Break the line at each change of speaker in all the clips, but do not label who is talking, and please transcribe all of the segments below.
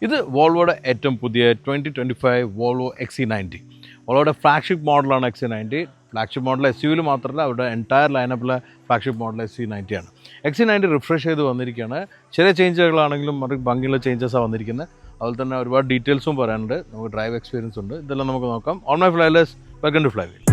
ഇത് വോൾവോയുടെ ഏറ്റവും പുതിയ 2025 വോൾവോ XC90. വോൾവോയുടെ ഫ്ലാഗ്ഷിപ്പ് മോഡലാണ് XC90. ഫ്ലാഗ്ഷിപ്പ് മോഡൽ എസ് യുവിൽ മാത്രമല്ല അവരുടെ എൻറ്റയർ ലൈനപ്പിലെ ഫ്ലാഗ്ഷിപ്പ് മോഡൽ XC90 ആണ്. XC90 റിഫ്രഷ് ചെയ്ത് വന്നിരിക്കുകയാണ്. ചെറിയ ചേഞ്ചുകളാണെങ്കിലും അത് ഭംഗിയുള്ള ചേഞ്ചസാണ് വന്നിരിക്കുന്നത്. അതുപോലെ തന്നെ ഒരുപാട് ഡീറ്റെയിൽസും പറയാനുണ്ട്. നമുക്ക് ഡ്രൈവ് എക്സ്പീരിയൻസ് ഉണ്ട്. ഇതെല്ലാം നമുക്ക് നോക്കാം. On my flywheelers, welcome to Flywheel.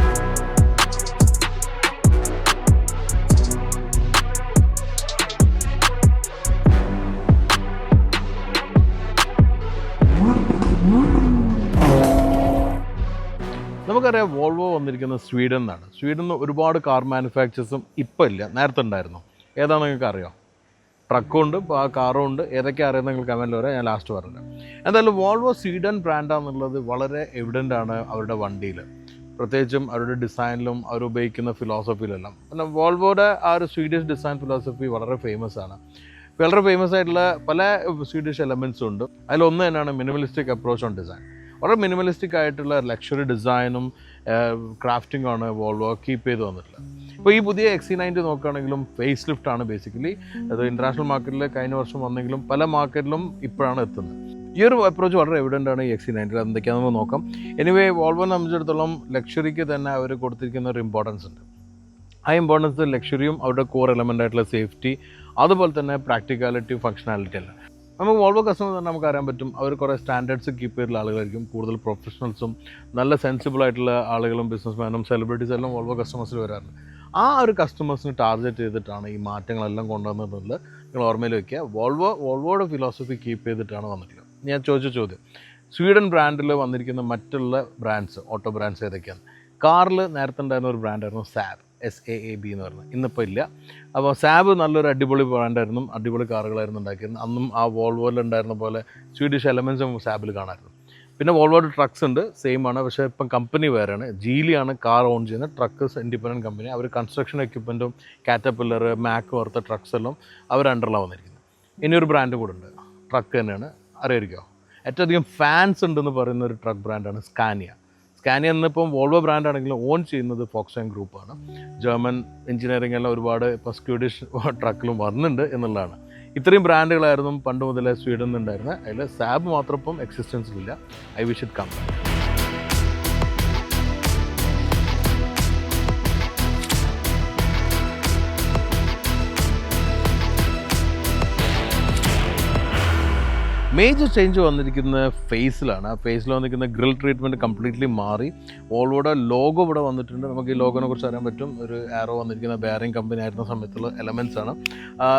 നമുക്കറിയാം വോൾവോ വന്നിരിക്കുന്നത് സ്വീഡൻ എന്നാണ്. സ്വീഡനിൽ ഒരുപാട് കാർ മാനുഫാക്ചേഴ്സും ഇപ്പോൾ ഇല്ല, നേരത്തെ ഉണ്ടായിരുന്നു. ഏതാണെന്ന് നിങ്ങൾക്ക് അറിയാം? ട്രക്കും ഉണ്ട്, കാറും ഉണ്ട്. ഏതൊക്കെ അറിയാമെന്ന് നിങ്ങൾ കമൻറ്റിൽ വരാം, ഞാൻ ലാസ്റ്റ് പറഞ്ഞത്. എന്തായാലും വോൾവോ സ്വീഡൻ ബ്രാൻഡാണെന്നുള്ളത് വളരെ എവിഡൻ്റ് ആണ് അവരുടെ വണ്ടിയിൽ, പ്രത്യേകിച്ചും അവരുടെ ഡിസൈനിലും അവർ ഉപയോഗിക്കുന്ന ഫിലോസഫിയിലെല്ലാം. പിന്നെ വോൾവോയുടെ ആ ഒരു സ്വീഡിഷ് ഡിസൈൻ ഫിലോസഫി വളരെ ഫേമസ് ആണ്. വളരെ ഫേമസ് ആയിട്ടുള്ള പല സ്വീഡിഷ് എലമെൻറ്റ്സും ഉണ്ട്. അതിലൊന്ന് തന്നെയാണ് മിനിമലിസ്റ്റിക് അപ്രോച്ച് ഓൺ ഡിസൈൻ. വളരെ മിനിമലിസ്റ്റിക് ആയിട്ടുള്ള ലക്ഷറി ഡിസൈനും ക്രാഫ്റ്റിംഗും ആണ് വോൾവോ കീപ്പ് ചെയ്ത് വന്നിട്ടുള്ളത്. ഇപ്പോൾ ഈ പുതിയ XC90 നോക്കുകയാണെങ്കിലും ഫേസ് ലിഫ്റ്റ് ആണ് ബേസിക്കലി. അത് ഇൻ്റർനാഷണൽ മാർക്കറ്റിൽ കഴിഞ്ഞ വർഷം വന്നെങ്കിലും പല മാർക്കറ്റിലും ഇപ്പോഴാണ് എത്തുന്നത്. ഈ ഒരു അപ്രോച്ച് വളരെ എവിഡൻ്റ് ആണ് ഈ XC90. എന്തൊക്കെയാണെന്ന് നമുക്ക് നോക്കാം. എനിവേ വോൾവോനെ സംബന്ധിച്ചിടത്തോളം ലക്ഷറിക്ക് തന്നെ അവർ കൊടുത്തിരിക്കുന്ന ഒരു ഇമ്പോർട്ടൻസ് ഉണ്ട്. ആ ഇമ്പോർട്ടൻസ് ലക്ഷറിയും അവരുടെ കോർ എലമെൻ്റ് ആയിട്ടുള്ള സേഫ്റ്റി, അതുപോലെ തന്നെ പ്രാക്ടിക്കാലിറ്റി, ഫങ്ഷനാലിറ്റി അല്ല. നമുക്ക് വോൾവോ കസ്റ്റമർ തന്നെ നമുക്ക് അറിയാൻ പറ്റും, അവർ കുറേ സ്റ്റാൻഡേർഡ്സ് കീപ്പ് ചെയ്തിട്ടുള്ള ആളുകളായിരിക്കും. കൂടുതൽ പ്രൊഫഷണൽസും നല്ല സെൻസിബിൾ ആയിട്ടുള്ള ആളുകളും ബിസിനസ്മാനും സെലിബ്രിറ്റീസ് എല്ലാം വോൾവോ കസ്റ്റമേഴ്സിൽ വരാറുണ്ട്. ആ ഒരു കസ്റ്റമേഴ്സിന് ടാർഗറ്റ് ചെയ്തിട്ടാണ് ഈ മാറ്റങ്ങളെല്ലാം കൊണ്ടുവന്നിട്ടുള്ളത്. നിങ്ങൾ ഓർമ്മയിൽ വയ്ക്കുക, വോൾവോയുടെ ഫിലോസഫി കീപ്പ് ചെയ്തിട്ടാണ് വന്നിട്ടുള്ളത്. ഞാൻ ചോദിച്ച ചോദ്യം, സ്വീഡൻ ബ്രാൻഡിൽ വന്നിരിക്കുന്ന മറ്റുള്ള ബ്രാൻഡ്സ്, ഓട്ടോ ബ്രാൻഡ്സ് ഏതൊക്കെയാണ്? കാറിൽ നേരത്തെ ഉണ്ടായിരുന്ന ഒരു ബ്രാൻഡായിരുന്നു സാബ്, SAAB എന്ന് പറയുന്നത്. ഇന്നിപ്പോൾ ഇല്ല. അപ്പോൾ സാബ് നല്ലൊരു അടിപൊളി ബ്രാൻഡായിരുന്നു, അടിപൊളി കാറുകളായിരുന്നു ഉണ്ടാക്കിയിരുന്നത്. അന്നും ആ വോൾവോയിൽ ഉണ്ടായിരുന്ന പോലെ സ്വീഡിഷ് എലമെൻസും സാബിൽ കാണാമായിരുന്നു. പിന്നെ വോൾവോയുടെ ട്രക്സ് ഉണ്ട്, സെയിം ആണ്. പക്ഷേ ഇപ്പം കമ്പനി വേറെയാണ്. ജീലിയാണ് കാർ ഓൺ ചെയ്യുന്നത്. Truck independent company. അവർ കൺസ്ട്രക്ഷൻ എക്യുപ്മെൻറ്റും കാറ്റർപില്ലർ, മാക്ക് പോലത്തെ ട്രക്സ് എല്ലാം അവർ അണ്ടറിലാണ് വന്നിരിക്കുന്നത്. ഇനിയൊരു ബ്രാൻഡ് കൂടെ ഉണ്ട്, ട്രക്ക് തന്നെയാണ്. അറിയായിരിക്കുമോ? ഏറ്റവും അധികം ഫാൻസ് ഉണ്ടെന്ന് പറയുന്ന ഒരു ട്രക്ക് ബ്രാൻഡാണ് സ്കാനിയ. സ്കാനിയ എന്നിപ്പം വോൾവോ ബ്രാൻഡാണെങ്കിലും ഓൺ ചെയ്യുന്നത് ഫോക്സ്വാഗൻ ഗ്രൂപ്പാണ്. ജർമ്മൻ എഞ്ചിനീയറിംഗ് എല്ലാം ഒരുപാട് ഇപ്പോൾ സ്വീഡിഷ് ട്രക്കിലും വന്നിട്ടുണ്ട് എന്നുള്ളതാണ്. ഇത്രയും ബ്രാൻഡുകളായിരുന്നു പണ്ട് മുതലേ സ്വീഡനിൽ ഉണ്ടായിരുന്നത്. അതിൽ സാബ് മാത്രം ഇപ്പം എക്സിസ്റ്റൻസിലില്ല. I wish it come back. Major change വന്നിരിക്കുന്ന ഫേസിലാണ്. ആ ഫേസിൽ വന്നിരിക്കുന്ന ഗ്രിൽ ട്രീറ്റ്മെൻറ്റ് കംപ്ലീറ്റ്ലി മാറി. വോൾവോയുടെ ലോഗോ ഇവിടെ വന്നിട്ടുണ്ട്. നമുക്ക് ഈ ലോഗോനെ കുറിച്ച് അറിയാൻ പറ്റും. ഒരു ആരോ വന്നിരിക്കുന്ന ബെയറിംഗ് കമ്പനി ആയിരുന്ന സമയത്തുള്ള എലമെൻറ്റ്സ് ആണ്.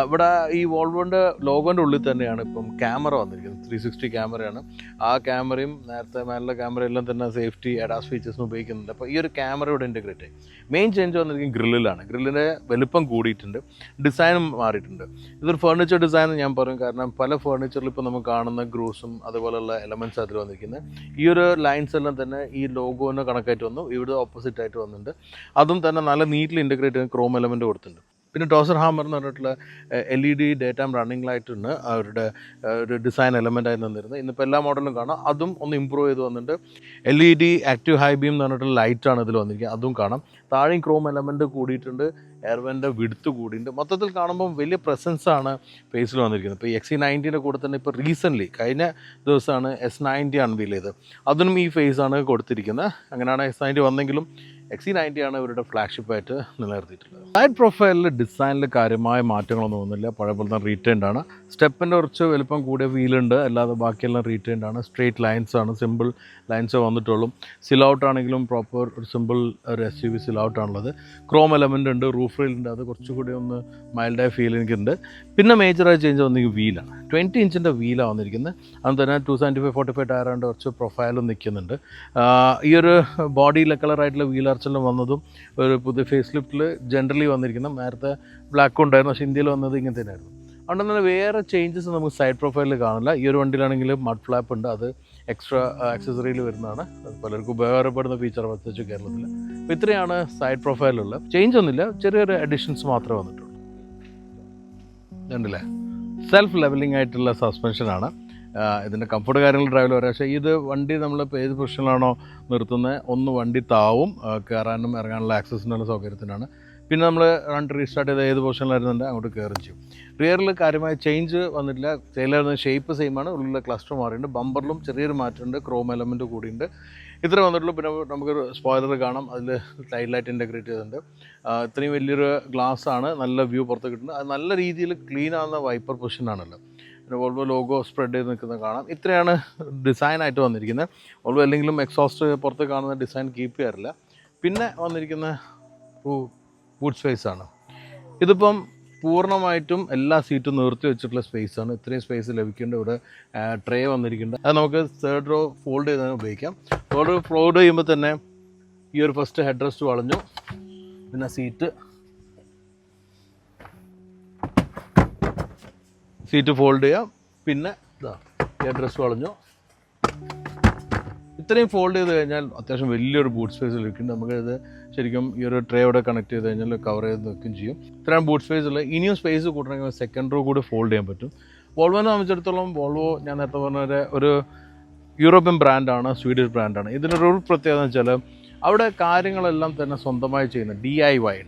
ഇവിടെ ഈ വോൾവോൻ്റെ ലോഗോൻ്റെ ഉള്ളിൽ തന്നെയാണ് ഇപ്പം ക്യാമറ വന്നിരിക്കുന്നത്. 360 ക്യാമറയാണ്. ആ ക്യാമറയും നേരത്തെ മേലുള്ള ക്യാമറയെല്ലാം തന്നെ സേഫ്റ്റി ADAS ഫീച്ചേഴ്സിന് ഉപയോഗിക്കുന്നുണ്ട്. അപ്പോൾ ഈ ഒരു ക്യാമറ ഇവിടെ ഇൻറ്റഗ്രേറ്റ് ആയി. മെയിൻ ചേഞ്ച് വന്നിരിക്കുന്നത് ഗ്രില്ലിലാണ്. ഗ്രില്ലിൻ്റെ വലുപ്പം കൂടിയിട്ടുണ്ട്, ഡിസൈനും മാറിയിട്ടുണ്ട്. ഇതൊരു ഫർണിച്ചർ ഡിസൈൻ ഞാൻ പറയും, കാരണം പല ഫർണിച്ചറിൽ ഇപ്പോൾ നമുക്ക് കാണുന്ന ഗ്രൂസും അതുപോലെയുള്ള എലമെൻറ്റ്സ് അതിൽ വന്നിരിക്കുന്നത്. ഈ ഒരു ലൈൻസ് എല്ലാം തന്നെ ഈ ലോഗോന് കണക്കായിട്ട് വന്നു. ഇവിടെ ഓപ്പോസിറ്റ് ആയിട്ട് വന്നിട്ടുണ്ട്. അതും തന്നെ നല്ല നീറ്റ്ലി ഇൻറ്റഗ്രേറ്റ് ചെയ്ത് ക്രോം എലമെൻറ്റ് കൊടുത്തിട്ടുണ്ട്. പിന്നെ ടോസർ ഹാമർ എന്ന് പറഞ്ഞിട്ടുള്ള LED ഡേ ടൈം റണ്ണിംഗ് ലൈറ്റാണ് അവരുടെ ഒരു ഡിസൈൻ എലമെൻ്റ് ആയി നിന്നിരുന്നത്. ഇന്നിപ്പോൾ എല്ലാ മോഡലും കാണാം. അതും ഒന്ന് ഇമ്പ്രൂവ് ചെയ്ത് വന്നിട്ടുണ്ട്. LED ആക്റ്റീവ് ഹൈ ബീം എന്ന് പറഞ്ഞിട്ടുള്ള ലൈറ്റാണ് ഇതിൽ വന്നിരിക്കുന്നത്. അതും കാണാം. താഴെയും ക്രോം എലമെൻറ്റ് കൂടിയിട്ടുണ്ട്, എയർവെൻ്റെ വിഡ്ത്ത് കൂടിയിട്ടുണ്ട്. മൊത്തത്തിൽ കാണുമ്പം വലിയ പ്രസൻസാണ് ഫേസിൽ വന്നിരിക്കുന്നത്. ഇപ്പോൾ XC90 കൂടെ തന്നെ ഇപ്പോൾ റീസെൻ്റ്ലി കഴിഞ്ഞ ദിവസമാണ് S90 അൺവീൽ ചെയ്തത്. അതിനും ഈ ഫേസാണ് കൊടുത്തിരിക്കുന്നത്. അങ്ങനെയാണ് S90 വന്നെങ്കിലും XC90 ആണ് ഇവരുടെ ഫ്ലാഗ്ഷിപ്പായിട്ട് നിലനിർത്തിയിട്ടുള്ളത്. സൈഡ് പ്രൊഫൈലിൽ ഡിസൈനിൽ കാര്യമായ മാറ്റങ്ങളൊന്നും ഒന്നുമില്ല. പഴയ പോലെ തന്നെ റീറ്റൈൻഡ് ആണ്. സ്റ്റെപ്പിൻ്റെ കുറച്ച് വലുപ്പം കൂടിയ വീലുണ്ട്, അല്ലാതെ ബാക്കിയെല്ലാം റീറ്റൈൻഡ് ആണ്. സ്ട്രെയിറ്റ് ലൈൻസ് ആണ്, സിമ്പിൾ ലൈൻസ് വന്നിട്ടുള്ളൂ. സിലൗട്ട് ആണെങ്കിലും പ്രോപ്പർ ഒരു സിമ്പിൾ ഒരു SUV സിലൗട്ട് ആണുള്ളത്. ക്രോം എലമെൻ്റ് ഉണ്ട്, റൂഫ് റെയിലുണ്ട്. അത് കുറച്ചുകൂടി ഒന്ന് മൈൽഡായ ഫീൽ എനിക്കുണ്ട്. പിന്നെ മേജറായി ചേഞ്ച് വന്നിരിക്കുന്നത് വീലാണ്. 20 ഇഞ്ചിൻ്റെ വീലാണ് വന്നിരിക്കുന്നത്. അത് തന്നെ 275/45 ടയറാണ്ട് കുറച്ച് പ്രൊഫൈലും നിൽക്കുന്നുണ്ട്. ഈ ഒരു ബോഡി കളറായിട്ടുള്ള വീൽ ആർച്ചെല്ലാം വന്നതും ഒരു പുതിയ ഫേസ് ലിഫ്റ്റിൽ ജനറലി വന്നിരിക്കുന്ന, നേരത്തെ ബ്ലാക്ക് ഉണ്ടായിരുന്നു, പക്ഷേ ഇന്ത്യയിൽ വന്നത് ഇങ്ങനെ തന്നെയായിരുന്നു. അതുകൊണ്ട് തന്നെ വേറെ ചേഞ്ചസ് നമുക്ക് സൈഡ് പ്രൊഫൈലിൽ കാണില്ല. ഈ ഒരു വണ്ടിയിലാണെങ്കിൽ മഡ് ഫ്ലാപ്പ് ഉണ്ട്, അത് എക്സ്ട്രാ ആക്സസറിയിൽ വരുന്നതാണ്. അത് പലർക്കും ഉപകാരപ്പെടുന്ന ഫീച്ചർ പ്രത്യേകിച്ച് കേരളത്തിൽ. അപ്പോൾ ഇത്രയാണ് സൈഡ് പ്രൊഫൈലുള്ള ചേഞ്ച്. ഒന്നുമില്ല, ചെറിയൊരു അഡീഷൻസ് മാത്രമേ വന്നിട്ടുള്ളൂ. ഉണ്ടല്ലേ, സെൽഫ് ലെവലിംഗ് ആയിട്ടുള്ള സസ്പെൻഷനാണ്. ഇതിൻ്റെ കംഫർട്ട് കാര്യങ്ങൾ ഡ്രൈവിൽ വരാം. പക്ഷേ ഇത് വണ്ടി നമ്മളിപ്പോൾ ഏത് പൊസിഷനിലാണോ നിർത്തുന്നത്, ഒന്ന് വണ്ടി താവും, കയറാനും ഇറങ്ങാനുള്ള ആക്സസിനുള്ള സൗകര്യത്തിനാണ്. പിന്നെ നമ്മൾ റൺ റീസ്റ്റാർട്ട് ചെയ്ത് ഏത് പൊസിഷനിലായിരുന്നുണ്ട് അങ്ങോട്ട് കയറും ചെയ്യും. റിയറിൽ കാര്യമായ ചേഞ്ച് വന്നിട്ടില്ല. ടൈലായിരുന്ന ഷേപ്പ് സെയിമാണ്, ഉള്ളിലെ ക്ലസ്റ്റർ മാറിയിട്ടുണ്ട്. ബമ്പറിലും ചെറിയൊരു മാറ്റമുണ്ട്, ക്രോം എലമെൻറ്റ് കൂടിയുണ്ട്. ഇത്ര വന്നിട്ടുള്ളൂ. പിന്നെ നമുക്കൊരു സ്പോയിലർ കാണാം, അതിൽ ടൈൽ ലൈറ്റ് ഇൻ്റഗ്രേറ്റ് ചെയ്തിട്ടുണ്ട്. ഇത്രയും വലിയൊരു ഗ്ലാസ് ആണ്, നല്ല വ്യൂ പുറത്ത് കിട്ടുന്നത്. അത് നല്ല രീതിയിൽ ക്ലീൻ ആവുന്ന വൈപ്പർ പൊസിഷനാണല്ലോ. പിന്നെ വോൾവോ ലോഗോ സ്പ്രെഡ് ചെയ്ത് നിൽക്കുന്നത് കാണാം. ഇത്രയാണ് ഡിസൈനായിട്ട് വന്നിരിക്കുന്നത്. വോൾവോ അല്ലെങ്കിലും എക്സോസ്റ്റ് പുറത്ത് കാണുന്ന ഡിസൈൻ കീപ്പ് ചെയ്യാറില്ല. പിന്നെ വന്നിരിക്കുന്ന ബൂട്ട് സ്പേസ് ആണ്. ഇതിപ്പം പൂർണ്ണമായിട്ടും എല്ലാ സീറ്റും നിർത്തി വെച്ചിട്ടുള്ള സ്പേസാണ്. ഇത്രയും സ്പേസ് ലഭിക്കേണ്ട. ഇവിടെ ട്രേ വന്നിരിക്കുന്നുണ്ട്. അത് നമുക്ക് തേർഡ് റോ ഫോൾഡ് ചെയ്താൽ ഉപയോഗിക്കാം. തേർഡ് റോ ഫോൾഡ് ചെയ്യുമ്പോൾ തന്നെ ഈ ഒരു ഫസ്റ്റ് ഹെഡ് റെസ്റ്റ് വളഞ്ഞു. പിന്നെ സീറ്റ് ഫോൾഡ് ചെയ്യാം. പിന്നെ ഇതാ ഹെഡ് റെസ്റ്റ് വളഞ്ഞു. ഇത്രയും ഫോൾഡ് ചെയ്ത് കഴിഞ്ഞാൽ അത്യാവശ്യം വലിയൊരു ബൂട്ട് സ്പേസ് ലഭിക്കുന്നുണ്ട്. നമുക്കിത് ശരിക്കും ഈ ഒരു ട്രേയോടെ കണക്ട് ചെയ്ത് കഴിഞ്ഞാൽ കവർ ചെയ്ത് നിൽക്കുകയും ചെയ്യും. ഇത്രയും ബൂട്ട് സ്പേസ് ഉള്ള. ഇനിയും സ്പേസ് കൂട്ടണമെങ്കിൽ സെക്കൻഡ് റോ കൂടി ഫോൾഡ് ചെയ്യാൻ പറ്റും. വോൾവോനെ സംബന്ധിച്ചിടത്തോളം വോൾവോ ഞാൻ നേരത്തെ പറഞ്ഞ ഒരു യൂറോപ്യൻ ബ്രാൻഡാണ്, സ്വീഡിഷ് ബ്രാൻഡാണ്. ഇതിനൊരു പ്രത്യേകത എന്ന് വെച്ചാൽ അവിടെ കാര്യങ്ങളെല്ലാം തന്നെ സ്വന്തമായി ചെയ്യുന്നത് DIY,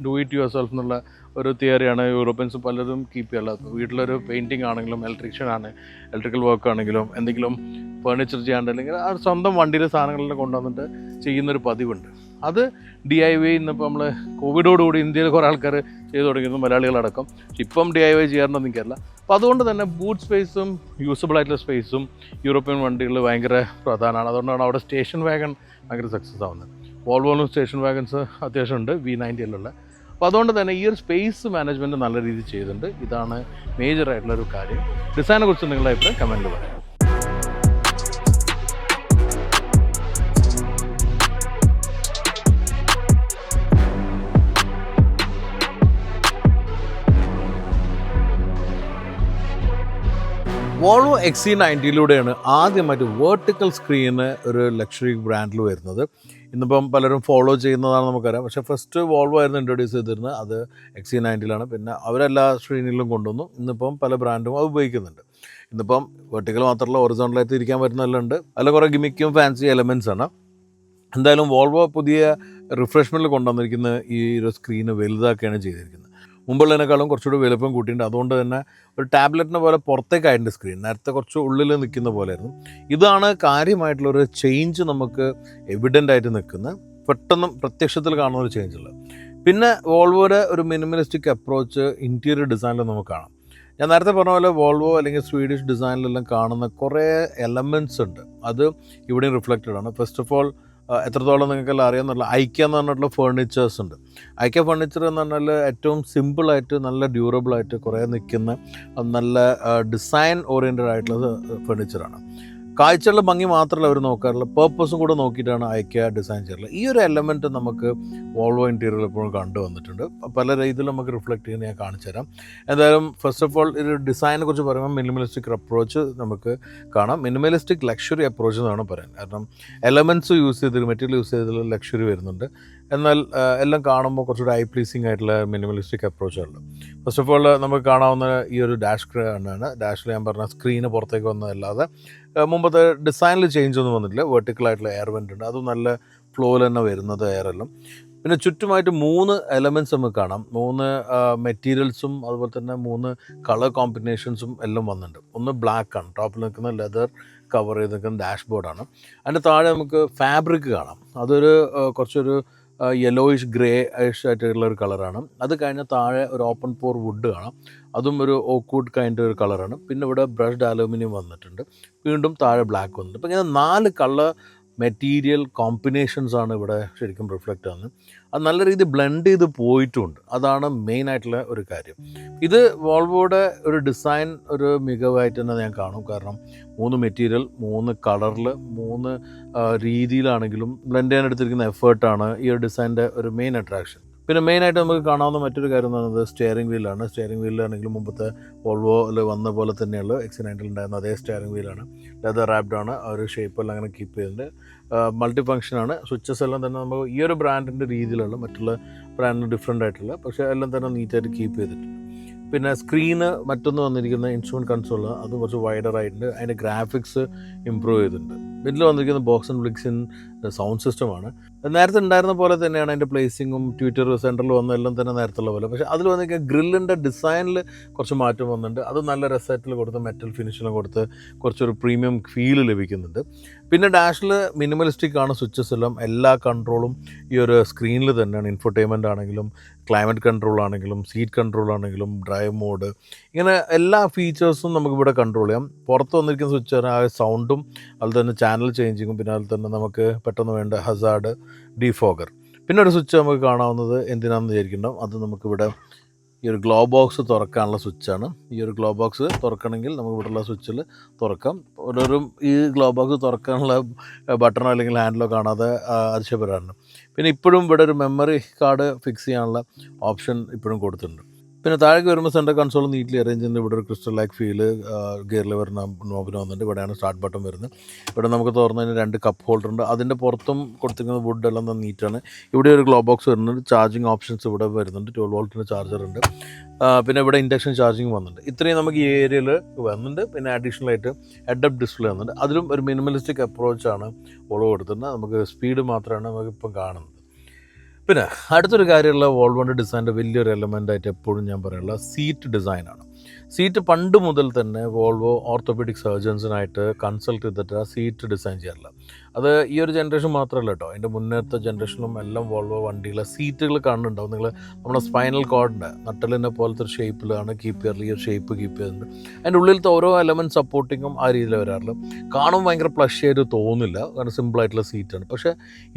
do it your self എന്നുള്ള ഒരു തിയറിയാണ് യൂറോപ്യൻസ് പലരും കീപ്പ് ചെയ്യാറുള്ളത്. വീട്ടിലൊരു പെയിൻറ്റിങ് ആണെങ്കിലും ഇലക്ട്രിക്കൽ വർക്ക് ആണെങ്കിലും എന്തെങ്കിലും ഫേർണിച്ചർ ചെയ്യാണ്ടെങ്കിൽ ആ സ്വന്തം വണ്ടിയിലെ സാധനങ്ങളെല്ലാം കൊണ്ടുവന്നിട്ട് ചെയ്യുന്നൊരു പതിവുണ്ട്. അത് DIY ഇന്നിപ്പോൾ നമ്മൾ കോവിഡോടുകൂടി ഇന്ത്യയിൽ കുറേ ആൾക്കാർ ചെയ്തു തുടങ്ങിയിരുന്നു, മലയാളികളടക്കം. പക്ഷെ ഇപ്പം DIY ചെയ്യാറുണ്ടെന്ന് എനിക്കറിയില്ല. അപ്പോൾ അതുകൊണ്ട് തന്നെ ബൂട്ട് സ്പേസും യൂസബിൾ ആയിട്ടുള്ള സ്പേസും യൂറോപ്യൻ വണ്ടികളിൽ ഭയങ്കര പ്രധാനമാണ്. അതുകൊണ്ടാണ് അവിടെ സ്റ്റേഷൻ വാഗൺ ഭയങ്കര സക്സസ് ആവുന്നത്. വോൾവോയിലും സ്റ്റേഷൻ വാഗൺസ് അത്യാവശ്യമുണ്ട്, V90 അപ്പോൾ അതുകൊണ്ട് തന്നെ ഈ ഒരു സ്പേസ് മാനേജ്മെൻറ്റ് നല്ല രീതിയിൽ ചെയ്തിട്ടുണ്ട്. ഇതാണ് മേജറായിട്ടുള്ളൊരു കാര്യം. ഡിസൈനെ കുറിച്ച് നിങ്ങളുടെ അഭിപ്രായം കമൻറ്റിൽ പറയാം. വോൾവോ XC90 ആദ്യമായിട്ട് വേർട്ടിക്കൽ സ്ക്രീന് ഒരു ലക്ഷറി ബ്രാൻഡിൽ വരുന്നത്. ഇന്നിപ്പം പലരും ഫോളോ ചെയ്യുന്നതാണ് നമുക്കറിയാം. പക്ഷേ ഫസ്റ്റ് വോൾവോ ആയിരുന്നു ഇൻട്രൊഡ്യൂസ് ചെയ്തിരുന്നത്, അത് XC90 പിന്നെ അവരെല്ലാ സ്ക്രീനിലും കൊണ്ടുവന്നു. ഇന്നിപ്പം പല ബ്രാൻഡും അത് ഉപയോഗിക്കുന്നുണ്ട്. ഇന്നിപ്പം വെർട്ടിക്കൽ മാത്രമല്ല ഹൊറിസോണ്ടലായിട്ട് ഇരിക്കാൻ പറ്റുന്നതെല്ലാം ഉണ്ട്. അതിൽ കുറേ ഗിമിക്കും ഫാൻസി എലമെൻറ്റ്സ് ആണ്. എന്തായാലും വോൾവോ പുതിയ റിഫ്രഷ്മെൻറ്റിൽ കൊണ്ടുവന്നിരിക്കുന്ന ഈ ഒരു സ്ക്രീന് വലുതാക്കുകയാണ് ചെയ്തിരിക്കുന്നത്. മുമ്പുള്ളതിനേക്കാളും കുറച്ചുകൂടി വലുപ്പം കൂട്ടിയിട്ടുണ്ട്. അതുകൊണ്ട് തന്നെ ഒരു ടാബ്ലറ്റിനെ പോലെ പുറത്തേക്കായിട്ടുണ്ട് സ്ക്രീൻ. നേരത്തെ കുറച്ച് ഉള്ളിൽ നിൽക്കുന്ന പോലെയായിരുന്നു. ഇതാണ് കാര്യമായിട്ടുള്ളൊരു ചേഞ്ച്, നമുക്ക് എവിഡൻ്റ് ആയിട്ട് നിൽക്കുന്ന, പെട്ടെന്ന് പ്രത്യക്ഷത്തിൽ കാണുന്ന ഒരു ചേഞ്ചുള്ളത്. പിന്നെ വോൾവോയുടെ ഒരു മിനിമലിസ്റ്റിക് അപ്രോച്ച് ഇൻറ്റീരിയർ ഡിസൈനിൽ നമുക്ക് കാണാം. ഞാൻ നേരത്തെ പറഞ്ഞ പോലെ വോൾവോ അല്ലെങ്കിൽ സ്വീഡിഷ് ഡിസൈനിലെല്ലാം കാണുന്ന കുറേ എലമെൻറ്റ്സ് ഉണ്ട്. അത് ഇവിടെയും റിഫ്ലക്റ്റഡ് ആണ്. ഫസ്റ്റ് ഓഫ് ഓൾ എത്രത്തോളം നിങ്ങൾക്കെല്ലാം അറിയാമെന്നുള്ള ഐക്യ എന്ന് പറഞ്ഞിട്ടുള്ള ഫേർണിച്ചേഴ്സ് ഉണ്ട്. ഐക്യ ഫേർണിച്ചർ എന്ന് പറഞ്ഞാൽ ഏറ്റവും സിമ്പിളായിട്ട് നല്ല ഡ്യൂറബിളായിട്ട് കുറേ നിൽക്കുന്ന നല്ല ഡിസൈൻ ഓറിയൻറ്റഡ് ആയിട്ടുള്ള ഫേർണിച്ചറാണ്. കാഴ്ചയുള്ള ഭംഗി മാത്രമല്ല അവർ നോക്കാറില്ല, പേർപ്പസും കൂടെ നോക്കിയിട്ടാണ് ഐക്യ ഡിസൈൻ ചെയ്യാറുള്ളത്. ഈ ഒരു എലമെൻറ്റ് നമുക്ക് വോൾവോ ഇൻറ്റീരിയറിൽ എപ്പോഴും കണ്ടുവന്നിട്ടുണ്ട്. പല രീതിയിലും നമുക്ക് റിഫ്ലക്റ്റ് ചെയ്യുന്ന ഞാൻ കാണിച്ചു തരാം. എന്തായാലും ഫസ്റ്റ് ഓഫ് ഓൾ ഒരു ഡിസൈനെ കുറിച്ച് പറയുമ്പോൾ മിനിമലിസ്റ്റിക് അപ്രോച്ച് നമുക്ക് കാണാം. മിനിമലിസ്റ്റിക് ലക്ഷറി അപ്രോച്ച് എന്നാണ് പറയാൻ. കാരണം എലമെൻറ്റ്സ് യൂസ് ചെയ്ത് മെറ്റീരിയൽ യൂസ് ചെയ്തതിൽ ലക്ഷറി വരുന്നുണ്ട്. എന്നാൽ എല്ലാം കാണുമ്പോൾ കുറച്ചുകൂടി ഐ പ്ലീസിങ് ആയിട്ടുള്ള മിനിമലിസ്റ്റിക് അപ്രോച്ചുണ്ട്. ഫസ്റ്റ് ഓഫ് ഓൾ നമുക്ക് കാണാവുന്ന ഈ ഒരു ഡാഷ് ആണ്. ഡാഷിൽ ഞാൻ പറഞ്ഞ സ്ക്രീന് പുറത്തേക്ക് വന്നതല്ലാതെ മുമ്പത്തെ ഡിസൈനിൽ ചേഞ്ച് ഒന്നും വന്നിട്ടില്ല. വെർട്ടിക്കലായിട്ടുള്ള എയർ വെൻ്റ് ഉണ്ട്, അതും നല്ല ഫ്ലോയിൽ തന്നെ വരുന്നത് എയറെല്ലാം. പിന്നെ ചുറ്റുമായിട്ട് 3 എലമെൻറ്റ്സ് നമുക്ക് കാണാം. 3 മെറ്റീരിയൽസും അതുപോലെ തന്നെ 3 കളർ കോമ്പിനേഷൻസും എല്ലാം വന്നിട്ടുണ്ട്. ഒന്ന് ബ്ലാക്കാണ്, ടോപ്പിൽ നിൽക്കുന്ന ലെതർ കവർ ചെയ്ത് നിൽക്കുന്ന ഡാഷ്ബോർഡാണ്. അതിൻ്റെ താഴെ നമുക്ക് ഫാബ്രിക് കാണാം. അതൊരു കുറച്ചൊരു യെല്ലോയിഷ് ഗ്രേ ആയിട്ടുള്ള ഒരു കളറാണ്. അത് കഴിഞ്ഞ് താഴെ ഒരു ഓപ്പൺ പോർ വുഡ് കാണാം, അതും ഒരു ഓക്വുഡ് കൈൻഡ് ഒരു കളറാണ്. പിന്നെ ഇവിടെ ബ്രഷ്ഡ് അലൂമിനിയം വന്നിട്ടുണ്ട്, വീണ്ടും താഴെ ബ്ലാക്ക് വന്നിട്ടുണ്ട്. അപ്പോൾ ഇങ്ങനെ 4 കളർ മെറ്റീരിയൽ കോമ്പിനേഷൻസാണ് ഇവിടെ ശരിക്കും റിഫ്ലക്റ്റ് ആകുന്നത്. അത് നല്ല രീതിയിൽ ബ്ലെൻഡ് ചെയ്ത് പോയിട്ടുമുണ്ട്. അതാണ് മെയിനായിട്ടുള്ള ഒരു കാര്യം. ഇത് വോൾവോയുടെ ഒരു ഡിസൈൻ ഒരു മികവായിട്ട് തന്നെ ഞാൻ കാണും. കാരണം 3 മെറ്റീരിയൽ 3 കളറിൽ 3 രീതിയിലാണെങ്കിലും ബ്ലെൻഡ് ചെയ്യാൻ എടുത്തിരിക്കുന്ന എഫേർട്ടാണ് ഈ ഒരു ഡിസൈൻ്റെ ഒരു മെയിൻ അട്രാക്ഷൻ. പിന്നെ മെയിനായിട്ട് നമുക്ക് കാണാവുന്ന മറ്റൊരു കാര്യം എന്ന് പറയുന്നത് സ്റ്റിയറിംഗ് വീലാണ്. സ്റ്റിയറിംഗ് വീലാണെങ്കിലും മുമ്പത്തെ വോൾവോയിൽ വന്ന പോലെ തന്നെയുള്ള XC90 ഉണ്ടായിരുന്ന അതേ സ്റ്റിയറിംഗ് വീലാണ്. ലെതർ റാപ്ഡാണ്, ആ ഒരു ഷേപ്പെല്ലാം അങ്ങനെ കീപ്പ് ചെയ്തിട്ടുണ്ട്. മൾട്ടി ഫങ്ഷനാണ്. സ്വിച്ചസ് എല്ലാം തന്നെ നമുക്ക് ഈ ഒരു ബ്രാൻഡിൻ്റെ രീതിയിലുള്ള, മറ്റുള്ള ബ്രാൻഡിന് ഡിഫറെൻ്റ് ആയിട്ടുള്ള, പക്ഷേ എല്ലാം തന്നെ നീറ്റായിട്ട് കീപ്പ് ചെയ്തിട്ടുണ്ട്. പിന്നെ സ്ക്രീന് മറ്റൊന്ന് വന്നിരിക്കുന്ന ഇൻസ്ട്രുമെൻറ്റ് കൺസോൾ, അത് കുറച്ച് വൈഡറായിട്ടുണ്ട്. അതിൻ്റെ ഗ്രാഫിക്സ് ഇമ്പ്രൂവ് ചെയ്തിട്ടുണ്ട്. ഇതിൽ വന്നിരിക്കുന്ന ബോക്സ് ആൻഡ് ബ്ലിക്സിൻ സൗണ്ട് സിസ്റ്റമാണ്. നേരത്തെ ഉണ്ടായിരുന്ന പോലെ തന്നെയാണ് അതിൻ്റെ പ്ലേസിങ്ങും ട്വിറ്റർ സെൻറ്ററിൽ വന്നതെല്ലാം തന്നെ നേരത്തുള്ള പോലെ. പക്ഷേ അതിൽ വന്നിരിക്കുക ഗ്രില്ലിൻ്റെ ഡിസൈനിൽ കുറച്ച് മാറ്റം വന്നിട്ടുണ്ട്. അത് നല്ല റെസൈറ്റിൽ കൊടുത്ത് മെറ്റൽ ഫിനിഷിലും കൊടുത്ത് കുറച്ചൊരു പ്രീമിയം ഫീൽ ലഭിക്കുന്നുണ്ട്. പിന്നെ ഡാഷിൽ മിനിമലിസ്റ്റിക് ആണ് സ്വിച്ചസ് എല്ലാം. എല്ലാ കൺട്രോളും ഈ ഒരു സ്ക്രീനിൽ തന്നെയാണ്. ഇൻഫോർടൈൻമെൻ്റ് ആണെങ്കിലും ക്ലൈമറ്റ് കൺട്രോൾ ആണെങ്കിലും സീറ്റ് കൺട്രോൾ ആണെങ്കിലും ഡ്രൈവ് മോഡ്, ഇങ്ങനെ എല്ലാ ഫീച്ചേഴ്സും നമുക്കിവിടെ കൺട്രോൾ ചെയ്യാം. പുറത്ത് വന്നിരിക്കുന്ന സ്വിച്ച് ആ സൗണ്ടും അതുപോലെ തന്നെ ചാനൽ ചേഞ്ചിങ്ങും പിന്നെ അതുപോലെ തന്നെ നമുക്ക് പെട്ടെന്ന് വേണ്ട ഹസാർഡ്, ഡീഫോഗർ. പിന്നെ ഒരു സ്വിച്ച് നമുക്ക് കാണാവുന്നത് എന്തിനാണെന്ന് വിചാരിക്കണം, അത് നമുക്കിവിടെ ഈ ഒരു ഗ്ലോ ബോക്സ് തുറക്കാനുള്ള സ്വിച്ചാണ്. ഈ ഒരു ഗ്ലോ ബോക്സ് തുറക്കണമെങ്കിൽ നമുക്ക് ഇവിടെയുള്ള സ്വിച്ചിൽ തുറക്കാം. ഓരോരും ഈ ഗ്ലോ ബോക്സ് തുറക്കാനുള്ള ബട്ടണോ അല്ലെങ്കിൽ ഹാൻഡിലോ കാണാതെ അതിശയപ്പെടാറുണ്ട്. പിന്നെ ഇപ്പോഴും ഇവിടെ ഒരു മെമ്മറി കാർഡ് ഫിക്സ് ചെയ്യാനുള്ള ഓപ്ഷൻ ഇപ്പോഴും കൊടുത്തിട്ടുണ്ട്. പിന്നെ താഴേക്ക് വരുമ്പോൾ സെൻറ്റർ കൺസോൾ നീറ്റ്ലി അറേഞ്ച് ചെയ്യുന്നത്. ഇവിടെ ഒരു crystal like feel gear lever നോബിന് വന്നിട്ട് ഇവിടെയാണ് സ്റ്റാർട്ട് ബട്ടൺ വരുന്നത്. ഇവിടെ നമുക്ക് തുറന്നതിന് 2 കപ്പ് ഹോൾഡർ ഉണ്ട്. അതിൻ്റെ പുറത്തും കൊടുത്തിരിക്കുന്ന വുഡ് എല്ലാം നീറ്റാണ്. ഇവിടെ ഒരു ഗ്ലോ ബോക്സ് വരുന്നുണ്ട്. ചാർജിങ് ഓപ്ഷൻസ് ഇവിടെ വരുന്നുണ്ട്. 12 വോൾട്ടിൻ്റെ ചാർജർ ഉണ്ട്. പിന്നെ ഇവിടെ ഇൻഡക്ഷൻ ചാർജിങ് വന്നിട്ടുണ്ട്. ഇത്രയും നമുക്ക് ഈ ഏരിയയിൽ വന്നിട്ടുണ്ട്. പിന്നെ അഡീഷണലായിട്ട് ഹെഡ് അപ്പ് ഡിസ്പ്ലേ വന്നിട്ടുണ്ട്. അതിലും ഒരു മിനിമലിസ്റ്റിക് അപ്രോച്ചാണ് വോൾവോ കൊടുത്തിട്ടുണ്ട്. നമുക്ക് സ്പീഡ് മാത്രമാണ് നമുക്കിപ്പം കാണുന്നത്. പിന്നെ അടുത്തൊരു കാര്യമുള്ള വോൾവോൻ്റെ ഡിസൈൻ്റെ വലിയൊരു എലമെൻ്റായിട്ട് എപ്പോഴും ഞാൻ പറയാനുള്ള സീറ്റ് ഡിസൈനാണ്. സീറ്റ് പണ്ട് മുതൽ തന്നെ വോൾവോ ഓർത്തോപീഡിക് സർജൻസിനായിട്ട് കൺസൾട്ട് ചെയ്തിട്ട് ആ സീറ്റ് ഡിസൈൻ ചെയ്യാറില്ല. അത് ഈ ഒരു ജനറേഷൻ മാത്രമല്ല കേട്ടോ, അതിൻ്റെ മുന്നേത്തെ ജനറേഷനിലും എല്ലാം വോൾവോ വണ്ടിയിലെ സീറ്റുകൾ കാണുന്നുണ്ടാവും. നിങ്ങൾ നമ്മുടെ സ്പൈനൽ കോഡിൻ്റെ നട്ടലിനെ പോലത്തെ ഒരു ഷേപ്പിലാണ് കീപ്പ് ചെയ്യാറില്ല. ഈ ഒരു ഷേപ്പ് കീപ്പ് ചെയ്യുന്നുണ്ട്. അതിൻ്റെ ഉള്ളിലത്തെ ഓരോ എലമെൻറ്റ് സപ്പോർട്ടിങ്ങും ആ രീതിയിൽ വരാറില്ല. കാണും ഭയങ്കര പ്ലഷ് ആയിട്ട് തോന്നില്ല, കാരണം സിമ്പിളായിട്ടുള്ള സീറ്റാണ്. പക്ഷേ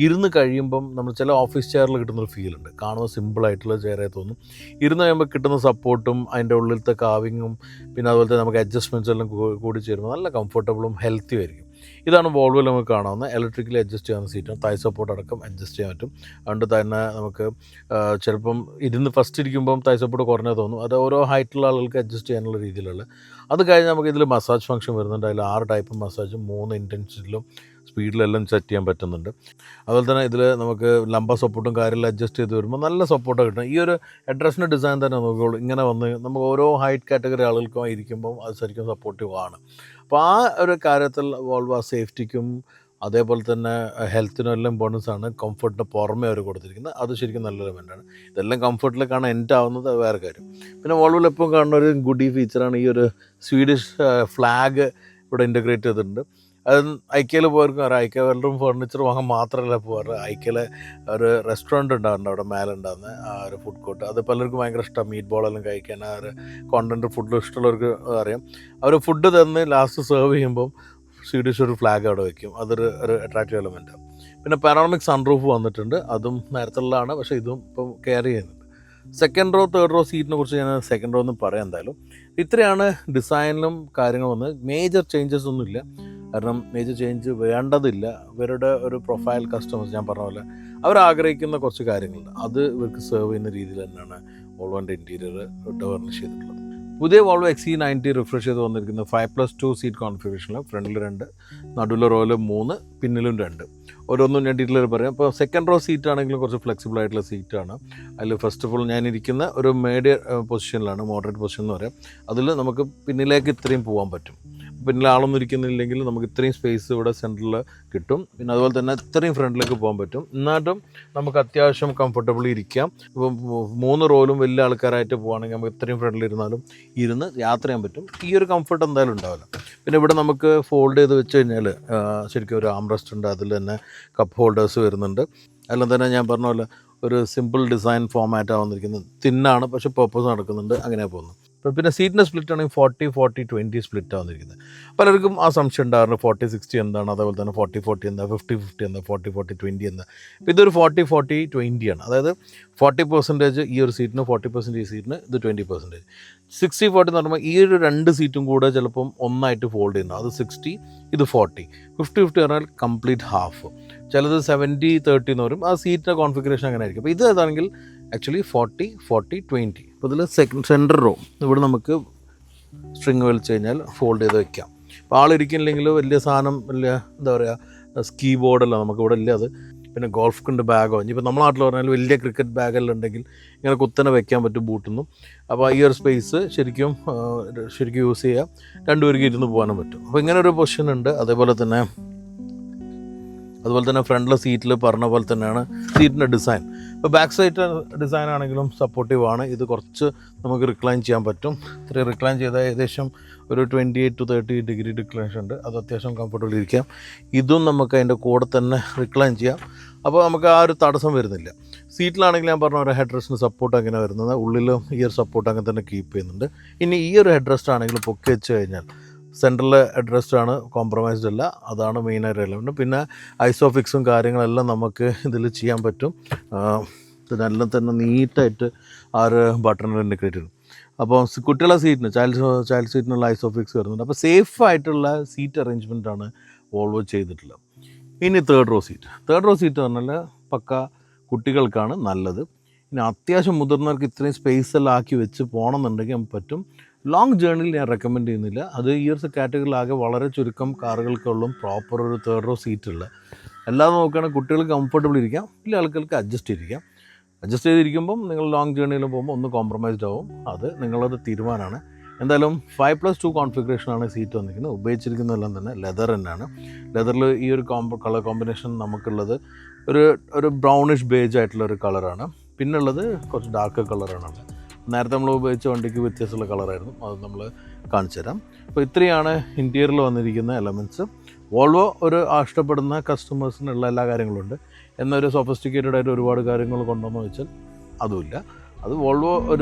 ഇരുന്ന് കഴിയുമ്പം നമ്മൾ ചില ഓഫീസ് ചെയറിൽ കിട്ടുന്നൊരു ഫീലുണ്ട്. കാണുമ്പോൾ സിമ്പിളായിട്ടുള്ള ചെയറായി തോന്നും. ഇരുന്ന് കഴിയുമ്പോൾ കിട്ടുന്ന സപ്പോർട്ടും അതിൻ്റെ ഉള്ളിലത്തെ കാവിങ്ങും പിന്നെ അതുപോലെ തന്നെ നമുക്ക് അഡ്ജസ്റ്റ്മെൻറ്റ്സ് എല്ലാം കൂടി ചേരുമ്പോൾ നല്ല കംഫർട്ടബിളും ഹെൽത്തി ആയിരിക്കും. ഇതാണ് വോൾവോയിൽ നമുക്ക് കാണാവുന്ന ഇലക്ട്രിക്കലി അഡ്ജസ്റ്റ് ചെയ്യാവുന്ന സീറ്റാണ്. തായ് സപ്പോർട്ട് അടക്കം അഡ്ജസ്റ്റ് ചെയ്യാൻ പറ്റും. അതുകൊണ്ട് തന്നെ നമുക്ക് ചിലപ്പം ഫസ്റ്റ് ഇരിക്കുമ്പം തായ് സപ്പോർട്ട് കുറഞ്ഞേ തോന്നും. അത് ഓരോ ഹൈറ്റുള്ള ആളുകൾക്ക് അഡ്ജസ്റ്റ് ചെയ്യാനുള്ള രീതിയിലുള്ള. അത് കഴിഞ്ഞ് നമുക്ക് ഇതിൽ മസാജ് ഫംഗ്ഷൻ വരുന്നുണ്ട്. അതിൽ 6 ടൈപ്പ് മസാജും 3 ഇൻറ്റൻസിറ്റിയിലും സ്പീഡിലെല്ലാം സെറ്റ് ചെയ്യാൻ പറ്റുന്നുണ്ട്. അതുപോലെ തന്നെ ഇതിൽ നമുക്ക് ലംബ സപ്പോർട്ടും കാര്യമെല്ലാം അഡ്ജസ്റ്റ് ചെയ്ത് വരുമ്പോൾ നല്ല സപ്പോർട്ട് കിട്ടും. ഈ ഒരു അഡ്രസ്സിൻ്റെ ഡിസൈൻ തന്നെ നോക്കിക്കോളൂ. ഇങ്ങനെ വന്ന് നമുക്ക് ഓരോ ഹൈറ്റ് കാറ്റഗറി ആളുകൾക്കും ഇരിക്കുമ്പം അത് ശരിക്കും സപ്പോർട്ടീവ് ആണ്. അപ്പോൾ ആ ഒരു കാര്യത്തിൽ വോൾവോ സേഫ്റ്റിക്കും അതേപോലെ തന്നെ ഹെൽത്തിനും എല്ലാം ഇമ്പോർട്ടൻസ് ആണ്. കംഫർട്ടിന് പുറമേ അവർ കൊടുത്തിരിക്കുന്നത് അത് ശരിക്കും നല്ല എലമെൻ്റാണ്. ഇതെല്ലാം കംഫർട്ടിലേക്കാണ് എൻഡ് ആവുന്നത്, വേറെ കാര്യം. പിന്നെ വോൾവോയിൽ എപ്പോഴും കാണുന്ന ഒരു ഗുഡി ഫീച്ചറാണ് ഈ ഒരു സ്വീഡിഷ് ഫ്ലാഗ് ഇവിടെ ഇൻ്റഗ്രേറ്റ് ചെയ്തിട്ടുണ്ട്. അത് ഐക്കയിൽ പോയിരിക്കും അറിയാം. ഐക്യ വെൽഡറും ഫർണിച്ചർ വാങ്ങാൻ മാത്രമല്ല പോകാറ്. ഐക്കയിലെ ഒരു റെസ്റ്റോറൻറ്റ് ഉണ്ടാകുന്നുണ്ട് അവിടെ മേലെ ഉണ്ടാകുന്ന ആ ഒരു ഫുഡ് കോർട്ട്. അത് പലർക്കും ഭയങ്കര ഇഷ്ടം. മീറ്റ് ബോളെല്ലാം കഴിക്കാൻ ആ ഒരു കോണ്ടൻറ്റ് ഫുഡ് ഇഷ്ടമുള്ളവർക്ക് അറിയാം. അവർ ഫുഡ് തന്ന് ലാസ്റ്റ് സെർവ് ചെയ്യുമ്പം സ്വീഡിഷ് ഒരു ഫ്ലാഗ് അവിടെ വയ്ക്കും. അതൊരു അട്രാക്റ്റീവ് എലമെൻറ്റാണ്. പിന്നെ പാനോറമിക് സൺറൂഫ് വന്നിട്ടുണ്ട്. അതും നേരത്തുള്ളതാണ്, പക്ഷേ ഇതും ഇപ്പം കെയർ ചെയ്യുന്നുണ്ട്. സെക്കൻഡ് റോ തേർഡ് റോ സീറ്റിനെ കുറിച്ച് ഞാൻ സെക്കൻഡ് റോ ഒന്നും പറയാം. എന്തായാലും ഇത്രയാണ് ഡിസൈനിലും കാര്യങ്ങൾ വന്നത്. മേജർ ചേഞ്ചസ് ഒന്നുമില്ല, കാരണം മേജർ ചേഞ്ച് വേണ്ടതില്ല. ഇവരുടെ ഒരു പ്രൊഫൈൽ കസ്റ്റമേഴ്സ് ഞാൻ പറഞ്ഞ പോലെ അവരാഗ്രഹിക്കുന്ന കുറച്ച് കാര്യങ്ങളുണ്ട്. അത് ഇവർക്ക് സെർവ് ചെയ്യുന്ന രീതിയിൽ തന്നെയാണ് വോൾവോൻ്റെ ഇൻറ്റീരിയർ ഡെവലപ്പ് ചെയ്തിട്ടുള്ളത്. പുതിയ വോൾവോ XC90 റിഫ്രഷ് ചെയ്ത് വന്നിരിക്കുന്നത് 5+2 സീറ്റ് കോൺഫിഗറേഷനിൽ. ഫ്രണ്ടിൽ 2, നടുവിലെ റോയിൽ 3, പിന്നിലും 2. ഓരോന്നും ഞാൻ ഡീറ്റെയിൽ പറയാം. അപ്പോൾ സെക്കൻഡ് റോ സീറ്റ് ആണെങ്കിലും കുറച്ച് ഫ്ലെക്സിബിൾ ആയിട്ടുള്ള സീറ്റാണ്. അതിൽ ഫസ്റ്റ് ഓഫ് ഓൾ ഞാനിരിക്കുന്ന ഒരു മീഡിയം പൊസിഷനിലാണ്, മോഡറേറ്റ് പൊസിഷൻ എന്ന് പറയാം. അതിൽ നമുക്ക് പിന്നിലേക്ക് ഇത്രയും പോകാൻ പറ്റും. പിന്നിൽ ആളൊന്നും ഇരിക്കുന്നില്ലെങ്കിൽ നമുക്ക് ഇത്രയും സ്പേസ് ഇവിടെ സെൻറ്ററിൽ കിട്ടും. പിന്നെ അതുപോലെ തന്നെ ഇത്രയും ഫ്രണ്ടിലേക്ക് പോകാൻ പറ്റും. എന്നിട്ടും നമുക്ക് അത്യാവശ്യം കംഫർട്ടബിളി ഇരിക്കാം. ഇപ്പം 3 റോയിലും വലിയ ആൾക്കാരായിട്ട് പോകുകയാണെങ്കിൽ നമുക്ക് ഇത്രയും ഫ്രണ്ടിലിരുന്നാലും ഇരുന്ന് യാത്ര ചെയ്യാൻ പറ്റും. ഈ ഒരു കംഫർട്ട് എന്തായാലും ഉണ്ടാവില്ല. പിന്നെ ഇവിടെ നമുക്ക് ഫോൾഡ് ചെയ്ത് വെച്ച് കഴിഞ്ഞാൽ ശരിക്കും ഒരു ആംറസ്റ്റ് ഉണ്ട്. അതിൽ തന്നെ കപ്പ് ഹോൾഡേഴ്സ് വരുന്നുണ്ട്. എല്ലാം തന്നെ ഞാൻ പറഞ്ഞ പോലെ ഒരു സിമ്പിൾ ഡിസൈൻ ഫോമാറ്റാണ് വന്നിരിക്കുന്നത്. തിന്നാണ്, പക്ഷേ പർപ്പസ് നടക്കുന്നുണ്ട്. അങ്ങനെ പോകുന്നു. പിന്നെ സീറ്റിൻ്റെ സ്പ്ലിറ്റ് ആണെങ്കിൽ 40-40-20 സ്പ്ലിറ്റ് വന്നിരിക്കുന്നത്. പലർക്കും ആ സംശയം ഉണ്ടാകാറുണ്ട് 40-60 എന്താണ്, അതേപോലെ തന്നെ 40-40 എന്താ, 50-50 എന്താ, 40-40-20 എന്താ. അപ്പോൾ ഇതൊരു 40-40-20 ആണ്. അതായത് 40% ഈ ഒരു സീറ്റിന്, 40% ഈ സീറ്റിന്, ഇത് 20%. 60-40 എന്ന് പറയുമ്പോൾ ഈ ഒരു 2 സീറ്റും കൂടെ ചിലപ്പം ഒന്നായിട്ട് ഫോൾഡ് ചെയ്യുന്നു. അത് 60, ഇത് 40. 50-50 പറഞ്ഞാൽ കംപ്ലീറ്റ് ഹാഫ്. ചിലത് 70-30 എന്ന് പറയും. ആ സീറ്റിൻ്റെ കോൺഫിഗറേഷൻ അങ്ങനെ ആയിരിക്കും. അപ്പോൾ ഇത് ഏതാണെങ്കിൽ ആക്ച്വലി 40-40-20. അപ്പോൾ ഇതിൽ സെൻറ്റർ റോ ഇവിടെ നമുക്ക് സ്ട്രിങ് വലിച്ച് കഴിഞ്ഞാൽ ഫോൾഡ് ചെയ്ത് വെക്കാം. അപ്പോൾ ആളിരിക്കുന്നില്ലെങ്കിൽ വലിയ സാധനം, വലിയ എന്താ പറയുക, സ്കീ ബോർഡല്ല നമുക്കിവിടെ ഇല്ല. അത് പിന്നെ ഗോൾഫ് കൊണ്ട് ബാഗോ, ഇനിയിപ്പോൾ നമ്മുടെ നാട്ടിൽ പറഞ്ഞാൽ വലിയ ക്രിക്കറ്റ് ബാഗെല്ലാം ഉണ്ടെങ്കിൽ ഇങ്ങനെ കുത്തനെ വെക്കാൻ പറ്റും ബൂട്ടൊന്നും. അപ്പോൾ ഈ ഒരു സ്പേസ് ശരിക്കും യൂസ് ചെയ്യാം. 2 പേർക്ക് ഇരുന്ന് പോകാനും പറ്റും. അപ്പോൾ ഇങ്ങനെ ഒരു പൊസിഷൻ ഉണ്ട്. അതേപോലെ തന്നെ അതുപോലെ തന്നെ ഫ്രണ്ടിലെ സീറ്റിൽ പറഞ്ഞ പോലെ തന്നെയാണ് സീറ്റിൻ്റെ ഡിസൈൻ. ഇപ്പോൾ ബാക്ക് സൈഡ് ഡിസൈൻ ആണെങ്കിലും സപ്പോർട്ടീവ് ആണ്. ഇത് കുറച്ച് നമുക്ക് റിക്ലൈൻ ചെയ്യാൻ പറ്റും. ഇത്രയും റിക്ലൈൻ ചെയ്താൽ ഏകദേശം ഒരു 28 to 30 ഡിഗ്രി ഡിക്ലൈനേഷൻ ഉണ്ട്. അത് അത്യാവശ്യം കംഫർട്ടബിൾ ഇരിക്കാം. ഇതും നമുക്ക് അതിൻ്റെ കൂടെ തന്നെ റിക്ലൈൻ ചെയ്യാം. അപ്പോൾ നമുക്ക് ആ ഒരു തടസ്സം വരുന്നില്ല. സീറ്റിലാണെങ്കിൽ ഞാൻ പറഞ്ഞ ഒരു ഹെഡ് റെസ്റ്റിന് സപ്പോർട്ട് അങ്ങനെ വരുന്നത്, ഉള്ളിലും ഈ ഒരു സപ്പോർട്ട് അങ്ങനെ തന്നെ കീപ്പ് ചെയ്യുന്നുണ്ട്. ഇനി ഈ ഒരു ഹെഡ് റെസ്റ്റ് ആണെങ്കിൽ പൊക്കി വെച്ച് കഴിഞ്ഞാൽ സെൻട്രൽ ഹെഡ് റെസ്റ്റാണ്, കോംപ്രമൈസ്ഡ് അല്ല. അതാണ് മെയിനായിട്ട് എലമെൻറ്റ്. പിന്നെ ഐസോഫിക്സും കാര്യങ്ങളെല്ലാം നമുക്ക് ഇതിൽ ചെയ്യാൻ പറ്റും. ഇതെല്ലാം തന്നെ നീറ്റായിട്ട് ആ ഒരു ബട്ടണിൽ ഇൻഡിക്കേറ്റ് ചെയ്യും. അപ്പോൾ കുട്ടികളുടെ സീറ്റിന് ചൈൽഡ് സീറ്റിനുള്ള ഐസോഫിക്സ് വരുന്നുണ്ട്. അപ്പോൾ സേഫായിട്ടുള്ള സീറ്റ് അറേഞ്ച്മെൻറ്റാണ് വോൾവോ ചെയ്തിട്ടുള്ളത്. ഇനി തേർഡ് റോ സീറ്റ് പറഞ്ഞാൽ പക്ക കുട്ടികൾക്കാണ് നല്ലത്. ഇനി അത്യാവശ്യം മുതിർന്നവർക്ക് ഇത്രയും സ്പേസ് എല്ലാം ആക്കി വെച്ച് പോകണമെന്നുണ്ടെങ്കിൽ നമുക്ക് പറ്റും. ലോങ് ജേർണിയിൽ ഞാൻ റെക്കമെൻഡ് ചെയ്യുന്നില്ല. അത് ഈ ഒരു കാറ്റഗറിയിലാകെ വളരെ ചുരുക്കം കാറുകൾക്കുള്ള പ്രോപ്പർ ഒരു തേർഡ് റോ സീറ്റുള്ള. അല്ലാതെ നോക്കുകയാണെങ്കിൽ കുട്ടികൾക്ക് കംഫർട്ടബിൾ ഇരിക്കാം, വലിയ ആൾക്കാർക്ക് അഡ്ജസ്റ്റ് ചെയ്തിരിക്കുമ്പം നിങ്ങൾ ലോങ് ജേർണിയിൽ പോകുമ്പോൾ ഒന്ന് കോംപ്രമൈസ്ഡ് ആവും. അത് നിങ്ങളൊരു തീരുമാനമാണ്. എന്തായാലും 5+2 കോൺഫിഗറേഷനാണ് സീറ്റ് വന്നിരിക്കുന്നത്. ഉപയോഗിച്ചിരിക്കുന്നതെല്ലാം തന്നെ ലെതർ തന്നെയാണ്. ലെതറിൽ ഈ ഒരു കളർ കോമ്പിനേഷൻ നമുക്കുള്ളത് ഒരു ബ്രൗണിഷ് ബേജ് ആയിട്ടുള്ളൊരു കളറാണ്. പിന്നുള്ളത് കുറച്ച് ഡാർക്ക് കളറാണ്. നേരത്തെ നമ്മൾ ഉപയോഗിച്ച വണ്ടിക്ക് വ്യത്യാസമുള്ള കളറായിരുന്നു, അത് നമ്മൾ കാണിച്ചു തരാം. അപ്പോൾ ഇത്രയാണ് ഇൻറ്റീരിയറിൽ വന്നിരിക്കുന്ന എലമെൻറ്റ്സ്. വോൾവോ ഒരു ഇഷ്ടപ്പെടുന്ന കസ്റ്റമേഴ്സിനുള്ള എല്ലാ കാര്യങ്ങളുണ്ട്. എന്നൊരു സൊഫിസ്റ്റിക്കേറ്റഡ് ആയിട്ട് ഒരുപാട് കാര്യങ്ങൾ കൊണ്ടുവന്ന് വെച്ചാൽ അതുമില്ല. അത് വോൾവോ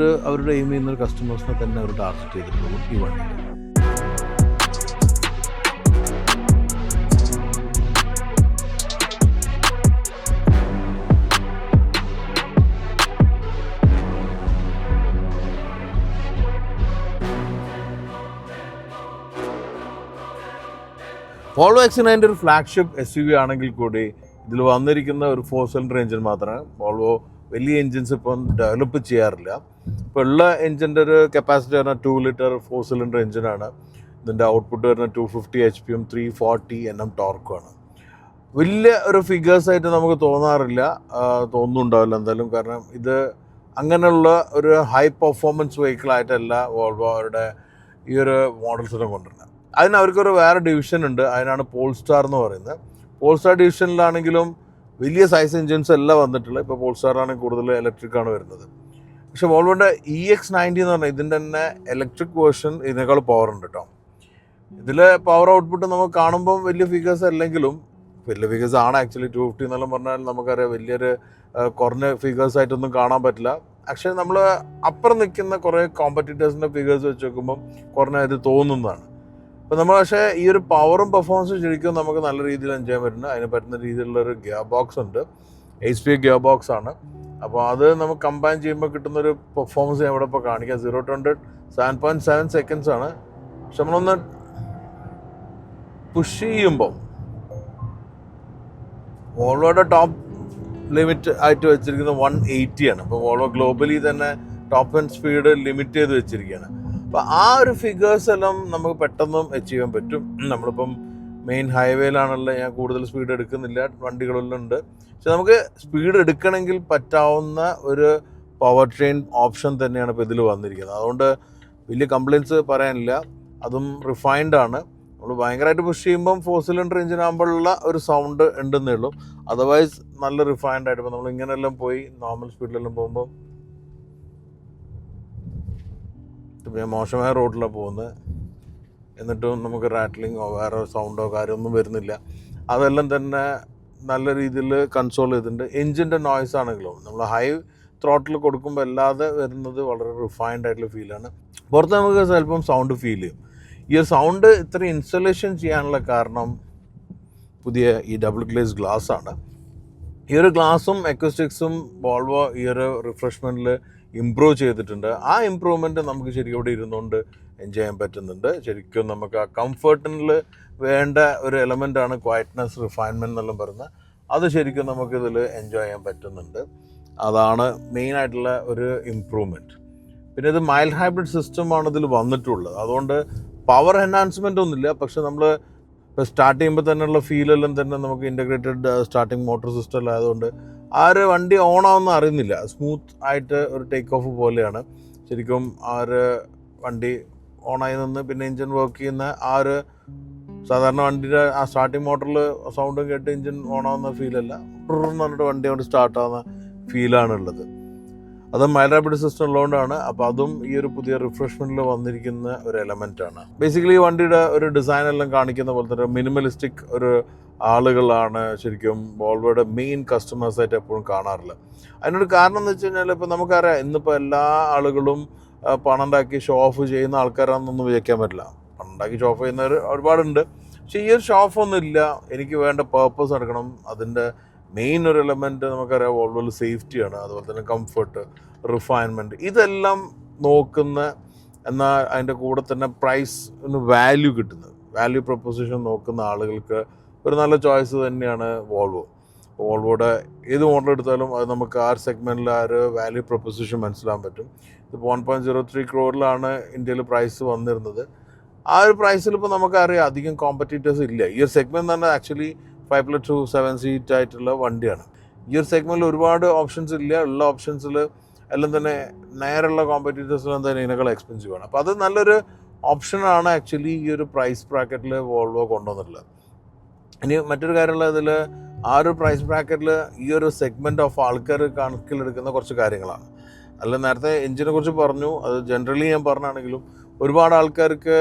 അവരുടെ എയിം ചെയ്യുന്ന കസ്റ്റമേഴ്സിനെ തന്നെ അവർ ടാർഗറ്റ് ചെയ്തിട്ടുള്ളൂ ഈ വണ്ടി. വോൾവോ X90 ഒരു ഫ്ലാഗ്ഷിപ്പ് SUV ആണെങ്കിൽ കൂടി ഇതിൽ വന്നിരിക്കുന്ന ഒരു 4 സിലിണ്ടർ എഞ്ചിൻ മാത്രമാണ്. വോൾവോ വലിയ എൻജിൻസ് ഇപ്പം ഡെവലപ്പ് ചെയ്യാറില്ല. ഇപ്പോൾ ഉള്ള എൻജിൻ്റെ ഒരു കപ്പാസിറ്റി പറഞ്ഞാൽ 2 ലിറ്റർ 4 സിലിണ്ടർ എഞ്ചിനാണ്. ഇതിൻ്റെ ഔട്ട്പുട്ട് വരുന്ന 250 HP 340 Nm ടോർക്കുമാണ്. വലിയ ഒരു ഫിഗേഴ്സായിട്ട് നമുക്ക് തോന്നുന്നുണ്ടാവില്ല എന്തായാലും. കാരണം ഇത് അങ്ങനെയുള്ള ഒരു ഹൈ പെർഫോമൻസ് വെഹിക്കിളായിട്ടല്ല വോൾവോ അവരുടെ ഈ ഒരു മോഡൽസിനെ കൊണ്ടുവരുന്നത്. അതിന് അവർക്കൊരു വേറെ ഡിവിഷൻ ഉണ്ട്. അതിനാണ് പോൾസ്റ്റാർ എന്ന് പറയുന്നത്. പോൾസ്റ്റാർ ഡിവിഷനിലാണെങ്കിലും വലിയ സൈസ് എൻജിൻസ് എല്ലാം വന്നിട്ടുള്ളത്. ഇപ്പോൾ പോൾസ്റ്റാറാണെങ്കിൽ കൂടുതൽ ഇലക്ട്രിക്കാണ് വരുന്നത്. പക്ഷേ വോൾവോൻ്റെ EX90 എന്ന് പറഞ്ഞാൽ ഇതിൻ്റെ തന്നെ ഇലക്ട്രിക് വേർഷൻ ഇതിനേക്കാൾ പവർ ഉണ്ട് കേട്ടോ. ഇതിൽ പവർ ഔട്ട്പുട്ട് നമുക്ക് കാണുമ്പം വലിയ ഫിഗേഴ്സ് അല്ലെങ്കിലും വലിയ ഫിഗേഴ്സ് ആണ് ആക്ച്വലി. 250 എന്നെല്ലാം പറഞ്ഞാൽ നമുക്കറിയാം വലിയൊരു കുറഞ്ഞ ഫിഗേഴ്സായിട്ടൊന്നും കാണാൻ പറ്റില്ല. പക്ഷേ നമ്മൾ അപ്പുറം നിൽക്കുന്ന കുറേ കോമ്പറ്റീറ്റേഴ്സിൻ്റെ ഫിഗേഴ്സ് വെച്ച് നോക്കുമ്പം കുറഞ്ഞ ഇത് തോന്നുന്നതാണ്. അപ്പോൾ നമ്മൾ പക്ഷേ ഈ ഒരു പവറും പെർഫോമൻസും ശരിക്കും നമുക്ക് നല്ല രീതിയിൽ എൻജോയ് ചെയ്യാൻ പറ്റുന്നത്. അതിന് പറ്റുന്ന രീതിയിലുള്ളൊരു ഗിയർ ബോക്സ് ഉണ്ട്. HP ഗിയർ ബോക്സ് ആണ്. അപ്പോൾ അത് നമുക്ക് കമ്പൈൻ ചെയ്യുമ്പോൾ കിട്ടുന്നൊരു പെർഫോമൻസ് ഞാൻ ഇവിടെ ഇപ്പോൾ കാണിക്കാം. 0 to 100 7.7 സെക്കൻഡ്സ് ആണ്. പക്ഷെ നമ്മളൊന്ന് പുഷ് ചെയ്യുമ്പോൾ വോൾവോയുടെ ടോപ്പ് ലിമിറ്റ് ആയിട്ട് വെച്ചിരിക്കുന്നത് 180 ആണ്. അപ്പോൾ വോൾവോ ഗ്ലോബലി തന്നെ ടോപ്പ് ആൻഡ് സ്പീഡ് ലിമിറ്റ് ചെയ്ത് വെച്ചിരിക്കുകയാണ്. അപ്പോൾ ആ ഒരു ഫിഗേഴ്സ് എല്ലാം നമുക്ക് പെട്ടെന്ന് അച്ചീവ് ചെയ്യാൻ പറ്റും. നമ്മളിപ്പം മെയിൻ ഹൈവേയിലാണല്ലോ, ഞാൻ കൂടുതൽ സ്പീഡ് എടുക്കുന്നില്ല, വണ്ടികളെല്ലാം ഉണ്ട്. പക്ഷെ നമുക്ക് സ്പീഡ് എടുക്കണമെങ്കിൽ പറ്റാവുന്ന ഒരു പവർ ട്രെയിൻ ഓപ്ഷൻ തന്നെയാണ് ഇപ്പോൾ ഇതിൽ വന്നിരിക്കുന്നത്. അതുകൊണ്ട് വലിയ കംപ്ലയിൻറ്റ്സ് പറയാനില്ല. അതും റിഫൈൻഡ് ആണ്. നമ്മൾ ഭയങ്കരമായിട്ട് പുഷ് ചെയ്യുമ്പം 4 സിലിണ്ടർ എഞ്ചിൻ ആകുമ്പോഴുള്ള ഒരു സൗണ്ട് ഉണ്ടെന്നേ ഉള്ളൂ. അതർവൈസ് നല്ല റിഫൈൻഡ് ആയിട്ട് ഇപ്പോൾ നമ്മൾ ഇങ്ങനെയെല്ലാം പോയി നോർമൽ സ്പീഡിലെല്ലാം പോകുമ്പോൾ ഞാൻ മോശമായ റോഡിലാണ് പോകുന്നത്, എന്നിട്ടും നമുക്ക് റാറ്റ്ലിങ്ങോ വേറെ സൗണ്ടോ കാര്യമൊന്നും വരുന്നില്ല. അതെല്ലാം തന്നെ നല്ല രീതിയിൽ കൺട്രോൾ ചെയ്തിട്ടുണ്ട്. എൻജിൻ്റെ നോയ്സ് ആണെങ്കിലും നമ്മൾ ഹൈ ത്രോട്ടിൽ കൊടുക്കുമ്പോൾ അല്ലാതെ വരുന്നത് വളരെ റിഫൈൻഡ് ആയിട്ടുള്ള ഫീലാണ്. പുറത്ത് നമുക്ക് ചിലപ്പം സൗണ്ട് ഫീൽ ചെയ്യും. ഈ ഒരു സൗണ്ട് ഇത്ര ഇൻസ്റ്റലേഷൻ ചെയ്യാനുള്ള കാരണം പുതിയ ഈ ഡബിൾ ഗ്ലേസ് ഗ്ലാസ് ആണ്. ഈ ഒരു ഗ്ലാസും അക്യൂസ്റ്റിക്സും വോൾവോ ഈ ഒരു റിഫ്രഷ്മെൻറ്റിൽ ഇമ്പ്രൂവ് ചെയ്തിട്ടുണ്ട്. ആ ഇമ്പ്രൂവ്മെൻറ്റ് നമുക്ക് ശരിക്കും ഇവിടെ ഇരുന്നുകൊണ്ട് എൻജോയ് ചെയ്യാൻ പറ്റുന്നുണ്ട്. ശരിക്കും നമുക്ക് ആ കംഫർട്ടിൽ വേണ്ട ഒരു എലമെൻ്റാണ് ക്വയറ്റ്നെസ്, റിഫൈൻമെൻറ്റ് എന്നെല്ലാം പറയുന്നത്. അത് ശരിക്കും നമുക്കിതിൽ എൻജോയ് ചെയ്യാൻ പറ്റുന്നുണ്ട്. അതാണ് മെയിനായിട്ടുള്ള ഒരു ഇമ്പ്രൂവ്മെൻറ്റ്. പിന്നെ ഇത് മൈൽഡ് ഹൈബ്രിഡ് സിസ്റ്റമാണ് ഇതിൽ വന്നിട്ടുള്ളത്. അതുകൊണ്ട് പവർ എൻഹാൻസ്മെൻ്റ് ഒന്നുമില്ല. പക്ഷെ നമ്മൾ ഇപ്പോൾ സ്റ്റാർട്ട് ചെയ്യുമ്പോൾ തന്നെയുള്ള ഫീലെല്ലാം തന്നെ നമുക്ക് ഇൻ്റഗ്രേറ്റഡ് സ്റ്റാർട്ടിങ് മോട്ടോർ സിസ്റ്റം ആയതുകൊണ്ട് ആ ഒരു വണ്ടി ഓണാവുന്ന അറിയുന്നില്ല. സ്മൂത്ത് ആയിട്ട് ഒരു ടേക്ക് ഓഫ് പോലെയാണ്. ശരിക്കും ആ ഒരു വണ്ടി ഓണായി നിന്ന് പിന്നെ എൻജിൻ വർക്ക് ചെയ്യുന്ന ആ ഒരു സാധാരണ വണ്ടിയുടെ ആ സ്റ്റാർട്ടിങ് മോട്ടറിൽ സൗണ്ടും കേട്ട് എഞ്ചിൻ ഓണാവുന്ന ഫീലല്ല, എന്ന് പറഞ്ഞിട്ട് വണ്ടി കൊണ്ട് സ്റ്റാർട്ടാവുന്ന ഫീലാണ് ഉള്ളത്. അത് മൈൽഡ് റാപ്പിഡ് സിസ്റ്റം ഉള്ളതുകൊണ്ടാണ്. അപ്പോൾ അതും ഈ ഒരു പുതിയ റിഫ്രഷ്മെൻറ്റിൽ വന്നിരിക്കുന്ന ഒരു എലമെൻ്റാണ്. ബേസിക്കലി ഈ വണ്ടിയുടെ ഒരു ഡിസൈൻ എല്ലാം കാണിക്കുന്ന പോലെ തന്നെ മിനിമലിസ്റ്റിക് ഒരു ആളുകളാണ് ശരിക്കും വോൾവോയുടെ മെയിൻ കസ്റ്റമേഴ്സായിട്ട് എപ്പോഴും കാണാറില്ല. അതിനൊരു കാരണം എന്ന് വെച്ച് കഴിഞ്ഞാൽ ഇപ്പോൾ നമുക്കറിയാം, ഇന്നിപ്പോൾ എല്ലാ ആളുകളും പണം ഉണ്ടാക്കി ഷോ ഓഫ് ചെയ്യുന്ന ആൾക്കാരാണെന്നൊന്നും വിചാരിക്കാൻ പറ്റില്ല. പണം ഉണ്ടാക്കി ഷോ ഓഫ് ചെയ്യുന്നവർ ഒരുപാടുണ്ട്. പക്ഷേ ഈ ഒരു ഷോ ഓഫ് ഒന്നും ഇല്ല. എനിക്ക് വേണ്ട പേർപ്പസ് എടുക്കണം. അതിൻ്റെ മെയിൻ ഒരു എലമെൻറ്റ് നമുക്കറിയാം വോൾവോയിൽ സേഫ്റ്റിയാണ്, അതുപോലെ തന്നെ കംഫർട്ട്, റിഫൈൻമെൻറ്റ്, ഇതെല്ലാം നോക്കുന്ന, എന്നാൽ അതിൻ്റെ കൂടെ തന്നെ പ്രൈസിന് വാല്യൂ കിട്ടുന്നത്, വാല്യൂ പ്രൊപ്പോസിഷൻ നോക്കുന്ന ആളുകൾക്ക് ഒരു നല്ല ചോയ്സ് തന്നെയാണ് വോൾവോ. വോൾവോയുടെ ഏത് മോഡൽ എടുത്താലും അത് നമുക്ക് ആ ഒരു സെഗ്മെൻറ്റിൽ ആ ഒരു വാല്യൂ പ്രൊപ്പോസിഷൻ മനസ്സിലാക്കാൻ പറ്റും. ഇപ്പോൾ 1.03 crore ഇന്ത്യയിൽ പ്രൈസ് വന്നിരുന്നത്. ആ ഒരു പ്രൈസിൽ ഇപ്പോൾ നമുക്കറിയാം അധികം കോമ്പറ്റീറ്റേഴ്സ് ഇല്ല. ഈ ഒരു സെഗ്മെൻറ്റ് തന്നെ ആക്ച്വലി 5+ to 7 seat ആയിട്ടുള്ള വണ്ടിയാണ്. ഈ ഒരു സെഗ്മെൻറ്റിൽ ഒരുപാട് ഓപ്ഷൻസ് ഇല്ല. ഉള്ള ഓപ്ഷൻസിൽ എല്ലാം തന്നെ നേരെയുള്ള കോമ്പറ്റീറ്റേഴ്സിലും തന്നെ ഇതിനേക്കാൾ എക്സ്പെൻസീവ് ആണ്. അപ്പോൾ അത് നല്ലൊരു ഓപ്ഷനാണ് ആക്ച്വലി ഈ ഒരു പ്രൈസ് ബ്രാക്കറ്റിൽ വോൾവോ കൊണ്ടുവന്നിട്ടുള്ളത്. ഇനി മറ്റൊരു കാര്യമുള്ള ഇതിൽ ആ ഒരു പ്രൈസ് ബ്രാക്കറ്റിൽ ഈ ഒരു സെഗ്മെൻറ്റ് ഓഫ് ആൾക്കാർ കണക്കിലെടുക്കുന്ന കുറച്ച് കാര്യങ്ങളാണ്. അല്ല, നേരത്തെ എഞ്ചിനെ കുറിച്ച് പറഞ്ഞു, അത് ജനറലി ഞാൻ പറഞ്ഞാണെങ്കിലും ഒരുപാട് ആൾക്കാർക്ക്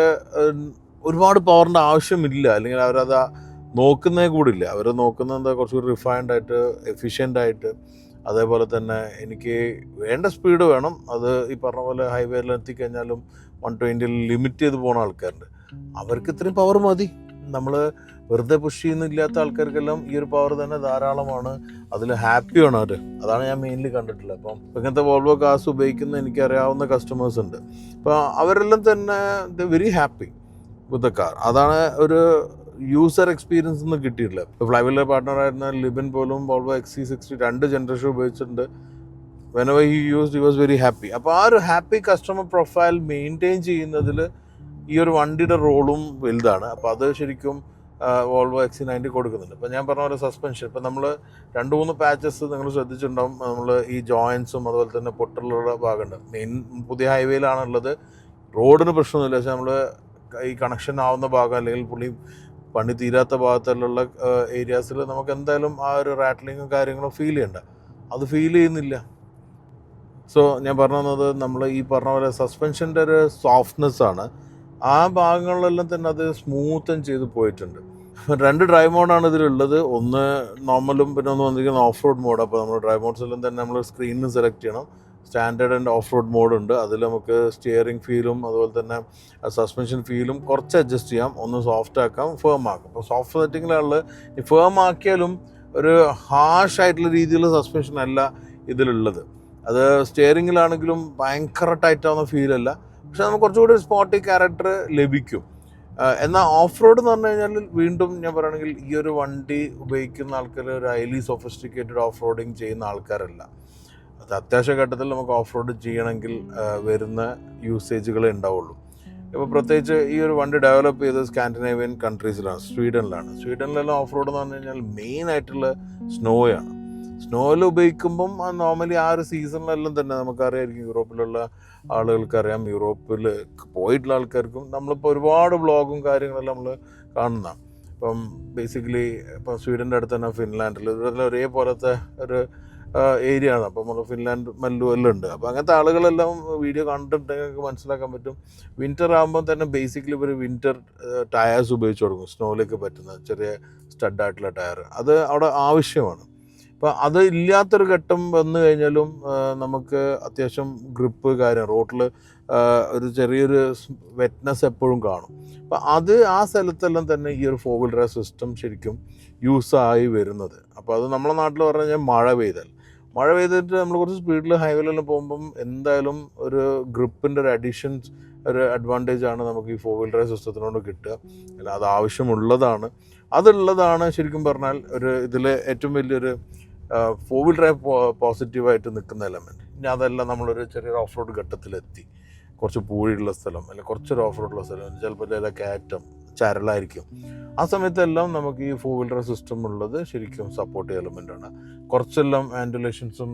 ഒരുപാട് പവറിൻ്റെ ആവശ്യമില്ല, അല്ലെങ്കിൽ അവരത് നോക്കുന്നേ കൂടില്ല. അവർ നോക്കുന്നത് എന്താ, കുറച്ചുകൂടി റിഫൈൻഡ് ആയിട്ട്, എഫിഷ്യൻ്റ് ആയിട്ട്, അതേപോലെ തന്നെ എനിക്ക് വേണ്ട സ്പീഡ് വേണം. അത് ഈ പറഞ്ഞ പോലെ ഹൈവേയിൽ എത്തിക്കഴിഞ്ഞാലും 120 ലിമിറ്റ് ചെയ്ത് പോകുന്ന ആൾക്കാരുണ്ട്. അവർക്ക് ഇത്രയും പവർ മതി. നമ്മൾ വെറുതെ പുഷ് ചെയ്യുന്നില്ലാത്ത ആൾക്കാർക്കെല്ലാം ഈ ഒരു പവർ തന്നെ ധാരാളമാണ്. അതിൽ ഹാപ്പിയാണ് അവർ. അതാണ് ഞാൻ മെയിൻലി കണ്ടിട്ടുള്ളത്. അപ്പം ഇങ്ങനത്തെ വോൾവോ കാർസ് ഉപയോഗിക്കുന്ന എനിക്കറിയാവുന്ന കസ്റ്റമേഴ്സ് ഉണ്ട്. അപ്പോൾ അവരെല്ലാം തന്നെ very happy with the car. അതാണ് ഒരു യൂസർ എക്സ്പീരിയൻസ് ഒന്നും കിട്ടിയിട്ടില്ല. ഇപ്പോൾ ഫ്ലൈവീലിലെ പാർട്ട്ണറായിരുന്ന ലിബിൻ പോലും വോൾവോ XC60 2 ജനറേഷൻ ഉപയോഗിച്ചിട്ടുണ്ട്. whenever he used he was very happy. അപ്പോൾ ആ ഒരു ഹാപ്പി കസ്റ്റമർ പ്രൊഫൈൽ മെയിൻറ്റെയിൻ ചെയ്യുന്നതിൽ ഈ ഒരു വണ്ടിയുടെ റോളും വലുതാണ്. അപ്പോൾ അത് ശരിക്കും വോൾവോ XC90 കൊടുക്കുന്നുണ്ട്. ഇപ്പോൾ ഞാൻ പറഞ്ഞ പോലെ സസ്പെൻഷൻ, ഇപ്പോൾ നമ്മൾ 2-3 പാച്ചസ് നിങ്ങൾ ശ്രദ്ധിച്ചിട്ടുണ്ടാവും. നമ്മൾ ഈ ജോയിൻസും അതുപോലെ തന്നെ പൊട്ടലുള്ള ഭാഗമുണ്ട്. മെയിൻ പുതിയ ഹൈവേയിലാണുള്ളത്. റോഡിന് പ്രശ്നമൊന്നുമില്ല. പക്ഷേ നമ്മൾ ഈ കണക്ഷൻ ആവുന്ന ഭാഗം, അല്ലെങ്കിൽ പുള്ളി പണി തീരാത്ത ഭാഗത്തുള്ള ഏരിയാസിൽ നമുക്ക് എന്തായാലും ആ ഒരു റാറ്റ്ലിങ്ങും കാര്യങ്ങളും ഫീൽ ചെയ്യണ്ട. അത് ഫീൽ ചെയ്യുന്നില്ല. സോ ഞാൻ പറഞ്ഞത് നമ്മൾ ഈ പറഞ്ഞ പോലെ സസ്പെൻഷൻ്റെ ഒരു സോഫ്റ്റ്നെസ് ആണ്. ആ ഭാഗങ്ങളിലെല്ലാം തന്നെ അത് സ്മൂത്തൻ ചെയ്ത് പോയിട്ടുണ്ട്. 2 ഡ്രൈവ് മോഡാണ് ഇതിലുള്ളത്. ഒന്ന് നോർമലും പിന്നെ ഒന്ന് വന്നിരിക്കുന്ന ഓഫ് റോഡ് മോഡ്. അപ്പോൾ നമ്മൾ ഡ്രൈവ് മോഡ്സെല്ലാം തന്നെ നമ്മൾ സ്ക്രീനിൽ സെലക്ട് ചെയ്യണം. Standard and off road mode ഉണ്ട്. അതിൽ നമുക്ക് സ്റ്റിയറിംഗ് ഫീലും അതുപോലെ തന്നെ സസ്പെൻഷൻ ഫീലും കുറച്ച് അഡ്ജസ്റ്റ് ചെയ്യാം. ഒന്ന് സോഫ്റ്റ് ആക്കാം, ഫേം ആക്കാം. അപ്പോൾ സോഫ്റ്റ് സെറ്റിങ്ങിലുള്ള ഈ ഫേം ആക്കിയാലും ഒരു ഹാഷ് ആയിട്ടുള്ള രീതിയിലുള്ള സസ്പെൻഷൻ അല്ല ഇതിലുള്ളത്. അത് സ്റ്റിയറിങ്ങിലാണെങ്കിലും ഭയങ്കര ടൈറ്റാവുന്ന ഫീലല്ല. പക്ഷെ നമുക്ക് കുറച്ചുകൂടി സ്പോട്ടി ക്യാരക്ടർ ലഭിക്കും. എന്നാൽ ഓഫ് റോഡ് എന്ന് പറഞ്ഞു കഴിഞ്ഞാൽ വീണ്ടും ഞാൻ പറയുകയാണെങ്കിൽ ഈ ഒരു വണ്ടി ഉപയോഗിക്കുന്ന ആൾക്കാർ ഒരു ഹൈലി സൊഫിസ്റ്റിക്കേറ്റഡ് ഓഫ് റോഡിങ് ചെയ്യുന്ന ആൾക്കാരല്ല. അത് അത്യാവശ്യ ഘട്ടത്തിൽ നമുക്ക് ഓഫ് റോഡ് ചെയ്യണമെങ്കിൽ വരുന്ന യൂസേജുകളേ ഉണ്ടാവുള്ളൂ. ഇപ്പോൾ പ്രത്യേകിച്ച് ഈ ഒരു വണ്ടി ഡെവലപ്പ് ചെയ്തത് സ്കാൻഡിനേവിയൻ കൺട്രീസിലാണ്, സ്വീഡനിലാണ്. സ്വീഡനിലെല്ലാം ഓഫ് റോഡ് എന്ന് പറഞ്ഞു കഴിഞ്ഞാൽ മെയിനായിട്ടുള്ള സ്നോയാണ്. സ്നോയിൽ ഉപയോഗിക്കുമ്പം നോർമലി ആ ഒരു സീസണിലെല്ലാം തന്നെ നമുക്കറിയാമായിരിക്കും. യൂറോപ്പിലുള്ള ആളുകൾക്കറിയാം, യൂറോപ്പിൽ പോയിട്ടുള്ള ആൾക്കാർക്കും. നമ്മളിപ്പോൾ ഒരുപാട് വ്ളോഗും കാര്യങ്ങളെല്ലാം നമ്മൾ കാണുന്നതാണ്. ഇപ്പം ബേസിക്കലി ഇപ്പം സ്വീഡൻ്റെ അടുത്ത് തന്നെ ഫിൻലാൻഡിൽ ഇതെല്ലാം ഒരേപോലത്തെ ഒരു ഏരിയ ആണ്. അപ്പം നമ്മൾ ഫിൻലാൻഡ് മല്ലു എല്ലാം ഉണ്ട്. അപ്പോൾ അങ്ങനത്തെ ആളുകളെല്ലാം വീഡിയോ കണ്ടിട്ടുണ്ടെങ്കിൽ മനസ്സിലാക്കാൻ പറ്റും. വിൻ്റർ ആകുമ്പം തന്നെ ബേസിക്കലി ഒരു വിൻ്റർ ടയേഴ്സ് ഉപയോഗിച്ച് കൊടുക്കും. സ്നോയിലേക്ക് പറ്റുന്ന ചെറിയ സ്റ്റഡായിട്ടുള്ള ടയർ അത് അവിടെ ആവശ്യമാണ്. അപ്പോൾ അത് ഇല്ലാത്തൊരു ഘട്ടം വന്നു കഴിഞ്ഞാലും നമുക്ക് അത്യാവശ്യം ഗ്രിപ്പ് കാര്യം, റോട്ടിൽ ഒരു ചെറിയൊരു വെറ്റ്നസ് എപ്പോഴും കാണും. അപ്പോൾ അത് ആ സ്ഥലത്തെല്ലാം തന്നെ ഈ ഒരു 4-wheel drive സിസ്റ്റം ശരിക്കും യൂസായി വരുന്നത്. അപ്പോൾ അത് നമ്മളെ നാട്ടിൽ പറഞ്ഞു കഴിഞ്ഞാൽ മഴ പെയ്തിട്ട് നമ്മൾ കുറച്ച് സ്പീഡിൽ ഹൈവേയിലെല്ലാം പോകുമ്പം എന്തായാലും ഒരു ഗ്രിപ്പിൻ്റെ ഒരു ഒരു അഡ്വാൻറ്റേജ് ആണ് നമുക്ക് ഈ 4-wheel drive സിസ്റ്റത്തിനോട് കിട്ടുക. അല്ല, അത് ആവശ്യമുള്ളതാണ്. അതുള്ളതാണ് ശരിക്കും പറഞ്ഞാൽ ഒരു ഇതിലെ ഏറ്റവും വലിയൊരു 4-wheel drive പോസിറ്റീവായിട്ട് നിൽക്കുന്ന എലമെൻറ്റ്. ഇനി അതെല്ലാം നമ്മളൊരു ചെറിയൊരു ഓഫ് റോഡ് ഘട്ടത്തിലെത്തി, കുറച്ച് പൂഴിയുള്ള സ്ഥലം അല്ലെങ്കിൽ കുറച്ചൊരു ഓഫ് റോഡുള്ള സ്ഥലം, ചിലപ്പോൾ ചില കയറ്റം ചരലായിരിക്കും. ആ സമയത്തെല്ലാം നമുക്ക് ഈ 4-wheel drive സിസ്റ്റം ഉള്ളത് ശരിക്കും സപ്പോർട്ട് എലമെൻ്റാണ്. കുറച്ചെല്ലാം ആൻഡുലേഷൻസും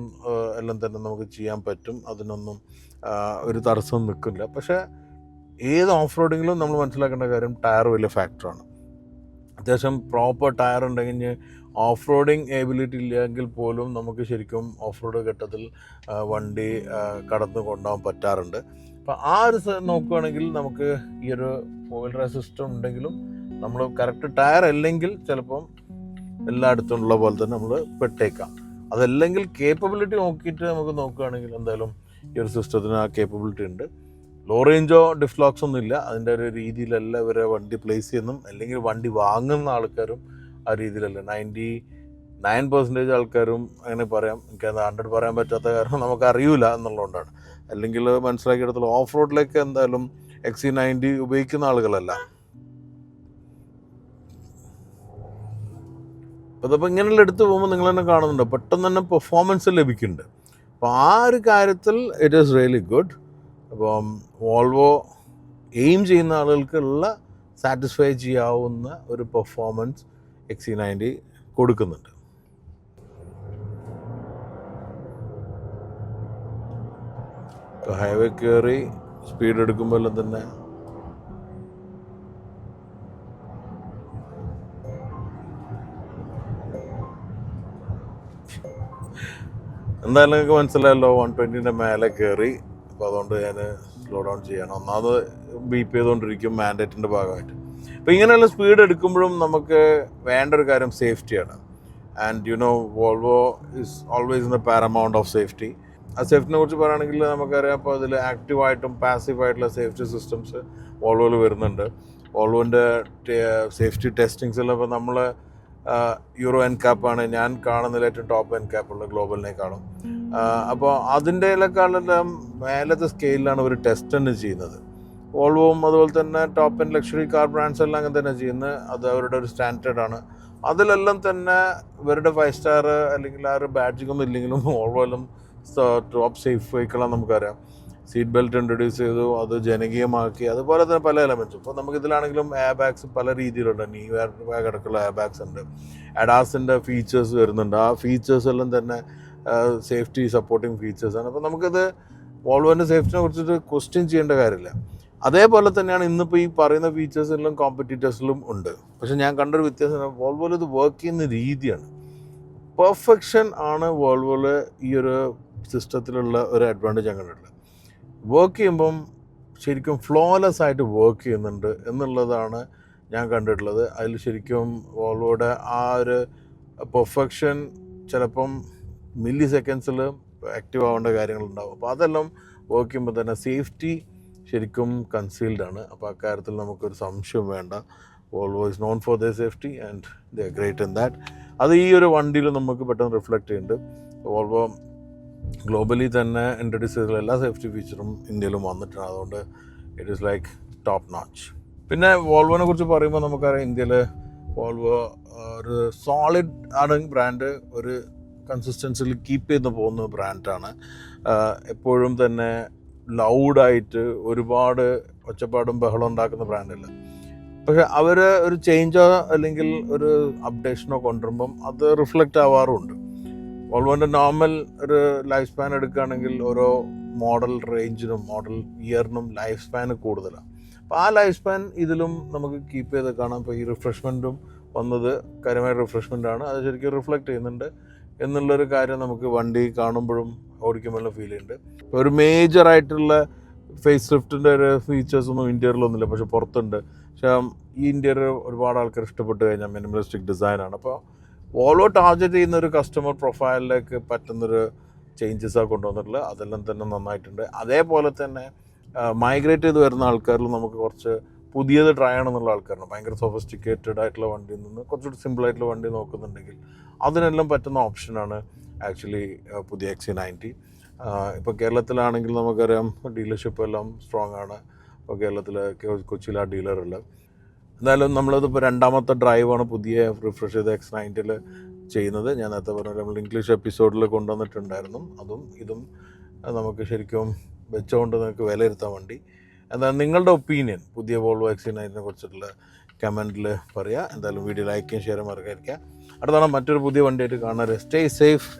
എല്ലാം തന്നെ നമുക്ക് ചെയ്യാൻ പറ്റും. അതിനൊന്നും ഒരു തടസ്സം നിൽക്കില്ല. പക്ഷേ ഏത് ഓഫ് റോഡിങ്ങിലും നമ്മൾ മനസ്സിലാക്കേണ്ട കാര്യം ടയർ വലിയ ഫാക്ടറാണ്. അത്യാവശ്യം പ്രോപ്പർ ടയർ ഉണ്ടെങ്കിൽ ഓഫ് റോഡിങ് എബിലിറ്റി ഇല്ലെങ്കിൽ പോലും നമുക്ക് ശരിക്കും ഓഫ് റോഡ് ഘട്ടത്തിൽ വണ്ടി കടന്നു കൊണ്ടുപോകാൻ പറ്റാറുണ്ട്. അപ്പോൾ ആ ഒരു നോക്കുകയാണെങ്കിൽ നമുക്ക് ഈ ഒരു ഫോർ ഡ്രൈവ് സിസ്റ്റം ഉണ്ടെങ്കിലും നമ്മൾ കറക്റ്റ് ടയർ അല്ലെങ്കിൽ ചിലപ്പം എല്ലായിടത്തും ഉള്ള പോലെ തന്നെ നമ്മൾ പെട്ടേക്കാം. അതല്ലെങ്കിൽ കേപ്പബിലിറ്റി നോക്കിയിട്ട് നമുക്ക് നോക്കുകയാണെങ്കിൽ എന്തായാലും ഈ ഒരു സിസ്റ്റത്തിന് ആ കേപ്പബിലിറ്റി ഉണ്ട്. ലോ റേഞ്ചോ ഡിഫ്ലോക്സ് ഒന്നും ഇല്ല. അതിൻ്റെ ഒരു രീതിയിലല്ല ഇവരെ വണ്ടി പ്ലേസ് ചെയ്യുന്നതും അല്ലെങ്കിൽ വണ്ടി വാങ്ങുന്ന ആൾക്കാരും ആ രീതിയിലല്ല. 99% ആൾക്കാരും അങ്ങനെ പറയാം. എനിക്കത് 100 പറയാൻ പറ്റാത്ത കാരണം നമുക്കറിയില്ല എന്നുള്ളതുകൊണ്ടാണ്. അല്ലെങ്കിൽ മനസ്സിലാക്കിയെടുത്തോളം ഓഫ് റോഡിലേക്ക് എന്തായാലും XC90 ഉപയോഗിക്കുന്ന ആളുകളല്ല. അപ്പോൾ അതപ്പോൾ ഇങ്ങനെയുള്ള എടുത്ത് പോകുമ്പോൾ നിങ്ങൾ തന്നെ കാണുന്നുണ്ട് പെട്ടെന്ന് തന്നെ പെർഫോമൻസ് ലഭിക്കുന്നുണ്ട്. അപ്പോൾ ആ ഒരു കാര്യത്തിൽ ഇറ്റ് ഈസ് റിയലി ഗുഡ്. അപ്പം വോൾവോ എയിം ചെയ്യുന്ന ആളുകൾക്കുള്ള സാറ്റിസ്ഫൈ ചെയ്യാവുന്ന ഒരു പെർഫോമൻസ് XC90 കൊടുക്കുന്നുണ്ട്. ഇപ്പോൾ ഹൈവേ കയറി സ്പീഡ് എടുക്കുമ്പോൾ തന്നെ എന്തായാലും നിങ്ങൾക്ക് മനസ്സിലായല്ലോ 120ൻ്റെ മേലെ കയറി. അപ്പോൾ അതുകൊണ്ട് ഞാൻ സ്ലോ ഡൗൺ ചെയ്യണം. ഒന്നാമത് ബീപ്പ് ചെയ്തുകൊണ്ടിരിക്കും മാൻഡേറ്റിൻ്റെ ഭാഗമായിട്ട്. അപ്പോൾ ഇങ്ങനെയുള്ള സ്പീഡ് എടുക്കുമ്പോഴും നമുക്ക് വേണ്ട ഒരു കാര്യം സേഫ്റ്റിയാണ്. And you know Volvo is always in the paramount of safety. ആ സേഫ്റ്റിനെ കുറിച്ച് പറയുകയാണെങ്കിൽ നമുക്കറിയാം. അപ്പോൾ അതിൽ ആക്റ്റീവായിട്ടും പാസീവായിട്ടുള്ള സേഫ്റ്റി സിസ്റ്റംസ് വോൾവോയിൽ വരുന്നുണ്ട്. വോൾവോൻ്റെ സേഫ്റ്റി ടെസ്റ്റിങ്സെല്ലാം ഇപ്പോൾ നമ്മൾ യൂറോ NCAP ഞാൻ കാണുന്നതിൽ ഏറ്റവും ടോപ്പ് NCAP ഉള്ള ഗ്ലോബലിനേക്കാളും. അപ്പോൾ അതിൻ്റെക്കാളെല്ലാം മേലത്തെ സ്കെയിലാണ് ഒരു ടെസ്റ്റ് തന്നെ ചെയ്യുന്നത്. വോൾവോവും അതുപോലെ തന്നെ top and luxury car brands എല്ലാം അങ്ങനെ തന്നെ ചെയ്യുന്നത്. അത് അവരുടെ ഒരു സ്റ്റാൻഡേർഡാണ്. അതിലെല്ലാം തന്നെ ഇവരുടെ 5 സ്റ്റാർ അല്ലെങ്കിൽ ആ ഒരു ബാഡ്ജിങ്ങൊന്നും ഇല്ലെങ്കിലും വോൾവോയിലും ടോപ്പ് സേഫ് വെഹിക്കിളാണ് നമുക്കറിയാം. സീറ്റ് ബെൽറ്റ് ഇൻട്രൊഡ്യൂസ് ചെയ്തു, അത് ജനകീയമാക്കി. അതുപോലെ തന്നെ പല എലമെൻറ്റ്സും ഇപ്പോൾ നമുക്കിതിലാണെങ്കിലും എയർ ബാഗ്സ് പല രീതിയിലുണ്ട്. നീ ബാഗ് അടക്കമുള്ള എയർ ബാഗ്സ് ഉണ്ട്. അഡാസിൻ്റെ ഫീച്ചേഴ്സ് വരുന്നുണ്ട്. ആ ഫീച്ചേഴ്സ് എല്ലാം തന്നെ സേഫ്റ്റി സപ്പോർട്ടിങ് ഫീച്ചേഴ്സാണ്. അപ്പോൾ നമുക്കിത് വോൾവോൻ്റെ സേഫ്റ്റിനെ കുറിച്ചിട്ട് ക്വസ്റ്റ്യൻ ചെയ്യേണ്ട കാര്യമില്ല. അതേപോലെ തന്നെയാണ് ഇന്നിപ്പോൾ ഈ പറയുന്ന ഫീച്ചേഴ്സ് എല്ലാം കോമ്പറ്റീറ്റേഴ്സിലും ഉണ്ട്. പക്ഷേ ഞാൻ കണ്ടൊരു വ്യത്യാസം വോൾവോയിൽ ഇത് വർക്ക് ചെയ്യുന്ന രീതിയാണ്. പെർഫെക്ഷൻ ആണ് വോൾവോയിൽ ഈ ഒരു സിസ്റ്റത്തിലുള്ള ഒരു അഡ്വാൻറ്റേജ് ഞാൻ കണ്ടിട്ടുള്ളത്. വർക്ക് ചെയ്യുമ്പം ശരിക്കും ഫ്ലോലെസ് ആയിട്ട് വർക്ക് ചെയ്യുന്നുണ്ട് എന്നുള്ളതാണ് ഞാൻ കണ്ടിട്ടുള്ളത്. അതിൽ ശരിക്കും വോൾവോയുടെ ആ ഒരു പെർഫെക്ഷൻ ചിലപ്പം മില്ലി സെക്കൻഡ്സിൽ ആക്റ്റീവ് ആവേണ്ട കാര്യങ്ങളുണ്ടാവും. അപ്പോൾ അതെല്ലാം വർക്ക് ചെയ്യുമ്പോൾ തന്നെ സേഫ്റ്റി ശരിക്കും കൺസീൽഡാണ്. അപ്പോൾ അക്കാര്യത്തിൽ നമുക്കൊരു സംശയം വേണ്ട. Volvo is known for the safety and they are great in that. അത് ഈ ഒരു വണ്ടിയിൽ നമുക്ക് പെട്ടെന്ന് റിഫ്ലക്റ്റ് ചെയ്യുന്നുണ്ട്. വോൾവോ ഗ്ലോബലി തന്നെ ഇൻട്രൊഡ്യൂസ് ചെയ്തിട്ടുള്ള എല്ലാ സേഫ്റ്റി ഫീച്ചറും ഇന്ത്യയിലും വന്നിട്ടുണ്ട്. അതുകൊണ്ട് it is like top notch. പിന്നെ വോൾവോനെ കുറിച്ച് പറയുമ്പോൾ നമുക്കറിയാം ഇന്ത്യയിൽ വോൾവോ ഒരു സോളിഡ് ആണ് ബ്രാൻഡ്. ഒരു കൺസിസ്റ്റൻസിൽ കീപ്പ് ചെയ്ത് പോകുന്ന ബ്രാൻഡാണ്. എപ്പോഴും തന്നെ ലൗഡായിട്ട് ഒരുപാട് ഒച്ചപ്പാടും ബഹളം ഉണ്ടാക്കുന്ന ബ്രാൻഡല്ല. പക്ഷെ അവർ ഒരു ചേഞ്ചോ അല്ലെങ്കിൽ ഒരു അപ്ഡേഷനോ കൊണ്ടുവരുമ്പം അത് റിഫ്ലക്റ്റ് ആവാറുമുണ്ട്. വോൾവോൻ്റെ നോർമൽ ഒരു ലൈഫ് സ്പാൻ എടുക്കുകയാണെങ്കിൽ ഓരോ മോഡൽ റേഞ്ചിനും മോഡൽ ഇയറിനും ലൈഫ് സ്പാന് കൂടുതലാണ്. അപ്പോൾ ആ ലൈഫ് സ്പാൻ ഇതിലും നമുക്ക് കീപ്പ് ചെയ്ത് കാണാം. ഇപ്പോൾ ഈ റിഫ്രഷ്മെൻറ്റും വന്നത് കാര്യമായ റിഫ്രഷ്മെൻ്റാണ്. അത് ശരിക്കും റിഫ്ലക്റ്റ് ചെയ്യുന്നുണ്ട് എന്നുള്ളൊരു കാര്യം നമുക്ക് വണ്ടി കാണുമ്പോഴും ഓടിക്കുമ്പോഴും ഫീൽ ചെയ്യുന്നുണ്ട്. ഇപ്പോൾ ഒരു മേജറായിട്ടുള്ള ഫേസ് ലിഫ്റ്റിൻ്റെ ഒരു ഫീച്ചേഴ്സൊന്നും ഇൻറ്റീരിയറിലൊന്നുമില്ല, പക്ഷെ പുറത്തുണ്ട്. പക്ഷേ ഈ ഇൻറ്റീരിയർ ഒരുപാട് ആൾക്കാർ ഇഷ്ടപ്പെട്ട് കഴിഞ്ഞാൽ മിനിമലിസ്റ്റിക് ഡിസൈനാണ്. അപ്പോൾ വോൾവോ ടാർഗറ്റ് ചെയ്യുന്ന ഒരു കസ്റ്റമർ പ്രൊഫൈലിലേക്ക് പറ്റുന്നൊരു ചേഞ്ചസാണ് കൊണ്ടുവന്നിട്ടുള്ളത്. അതെല്ലാം തന്നെ നന്നായിട്ടുണ്ട്. അതേപോലെ തന്നെ മൈഗ്രേറ്റ് ചെയ്ത് വരുന്ന ആൾക്കാരിൽ നമുക്ക് കുറച്ച് പുതിയത് ട്രൈ ചെയ്യണമെന്നുള്ള ആൾക്കാരാണ്. ഭയങ്കര സൊഫിസ്റ്റിക്കേറ്റഡ് ആയിട്ടുള്ള വണ്ടിയിൽ നിന്ന് കുറച്ചുകൂടി സിമ്പിളായിട്ടുള്ള വണ്ടി നോക്കുന്നുണ്ടെങ്കിൽ അതിനെല്ലാം പറ്റുന്ന ഓപ്ഷനാണ് ആക്ച്വലി പുതിയ XC90. ഇപ്പോൾ കേരളത്തിലാണെങ്കിൽ നമുക്കറിയാം ഡീലർഷിപ്പ് എല്ലാം സ്ട്രോങ് ആണ്. ഇപ്പോൾ കേരളത്തിൽ കൊച്ചിയിൽ ആ ഡീലറുള്ളത്. എന്തായാലും നമ്മളതിപ്പോൾ രണ്ടാമത്തെ ഡ്രൈവാണ് പുതിയ റിഫ്രഷ് ചെയ്ത X90 ചെയ്യുന്നത്. ഞാൻ നേരത്തെ പറഞ്ഞ നമ്മൾ ഇംഗ്ലീഷ് എപ്പിസോഡിൽ കൊണ്ടുവന്നിട്ടുണ്ടായിരുന്നു. അതും ഇതും നമുക്ക് ശരിക്കും വെച്ചുകൊണ്ട് നിങ്ങൾക്ക് വിലയിരുത്താൻ വേണ്ടി. എന്തായാലും നിങ്ങളുടെ ഒപ്പീനിയൻ പുതിയ വോൾവോ XC90 കുറിച്ചിട്ടുള്ള കമൻറ്റിൽ പറയുക. എന്തായാലും വീഡിയോ ലൈക്ക് ചെയ്യാൻ ഷെയർ മറക്കാതിരിക്കുക. അടുത്ത തവണ മറ്റൊരു പുതിയ വണ്ടിയായിട്ട് കാണാറ്. Stay safe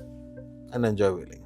and enjoy wheeling.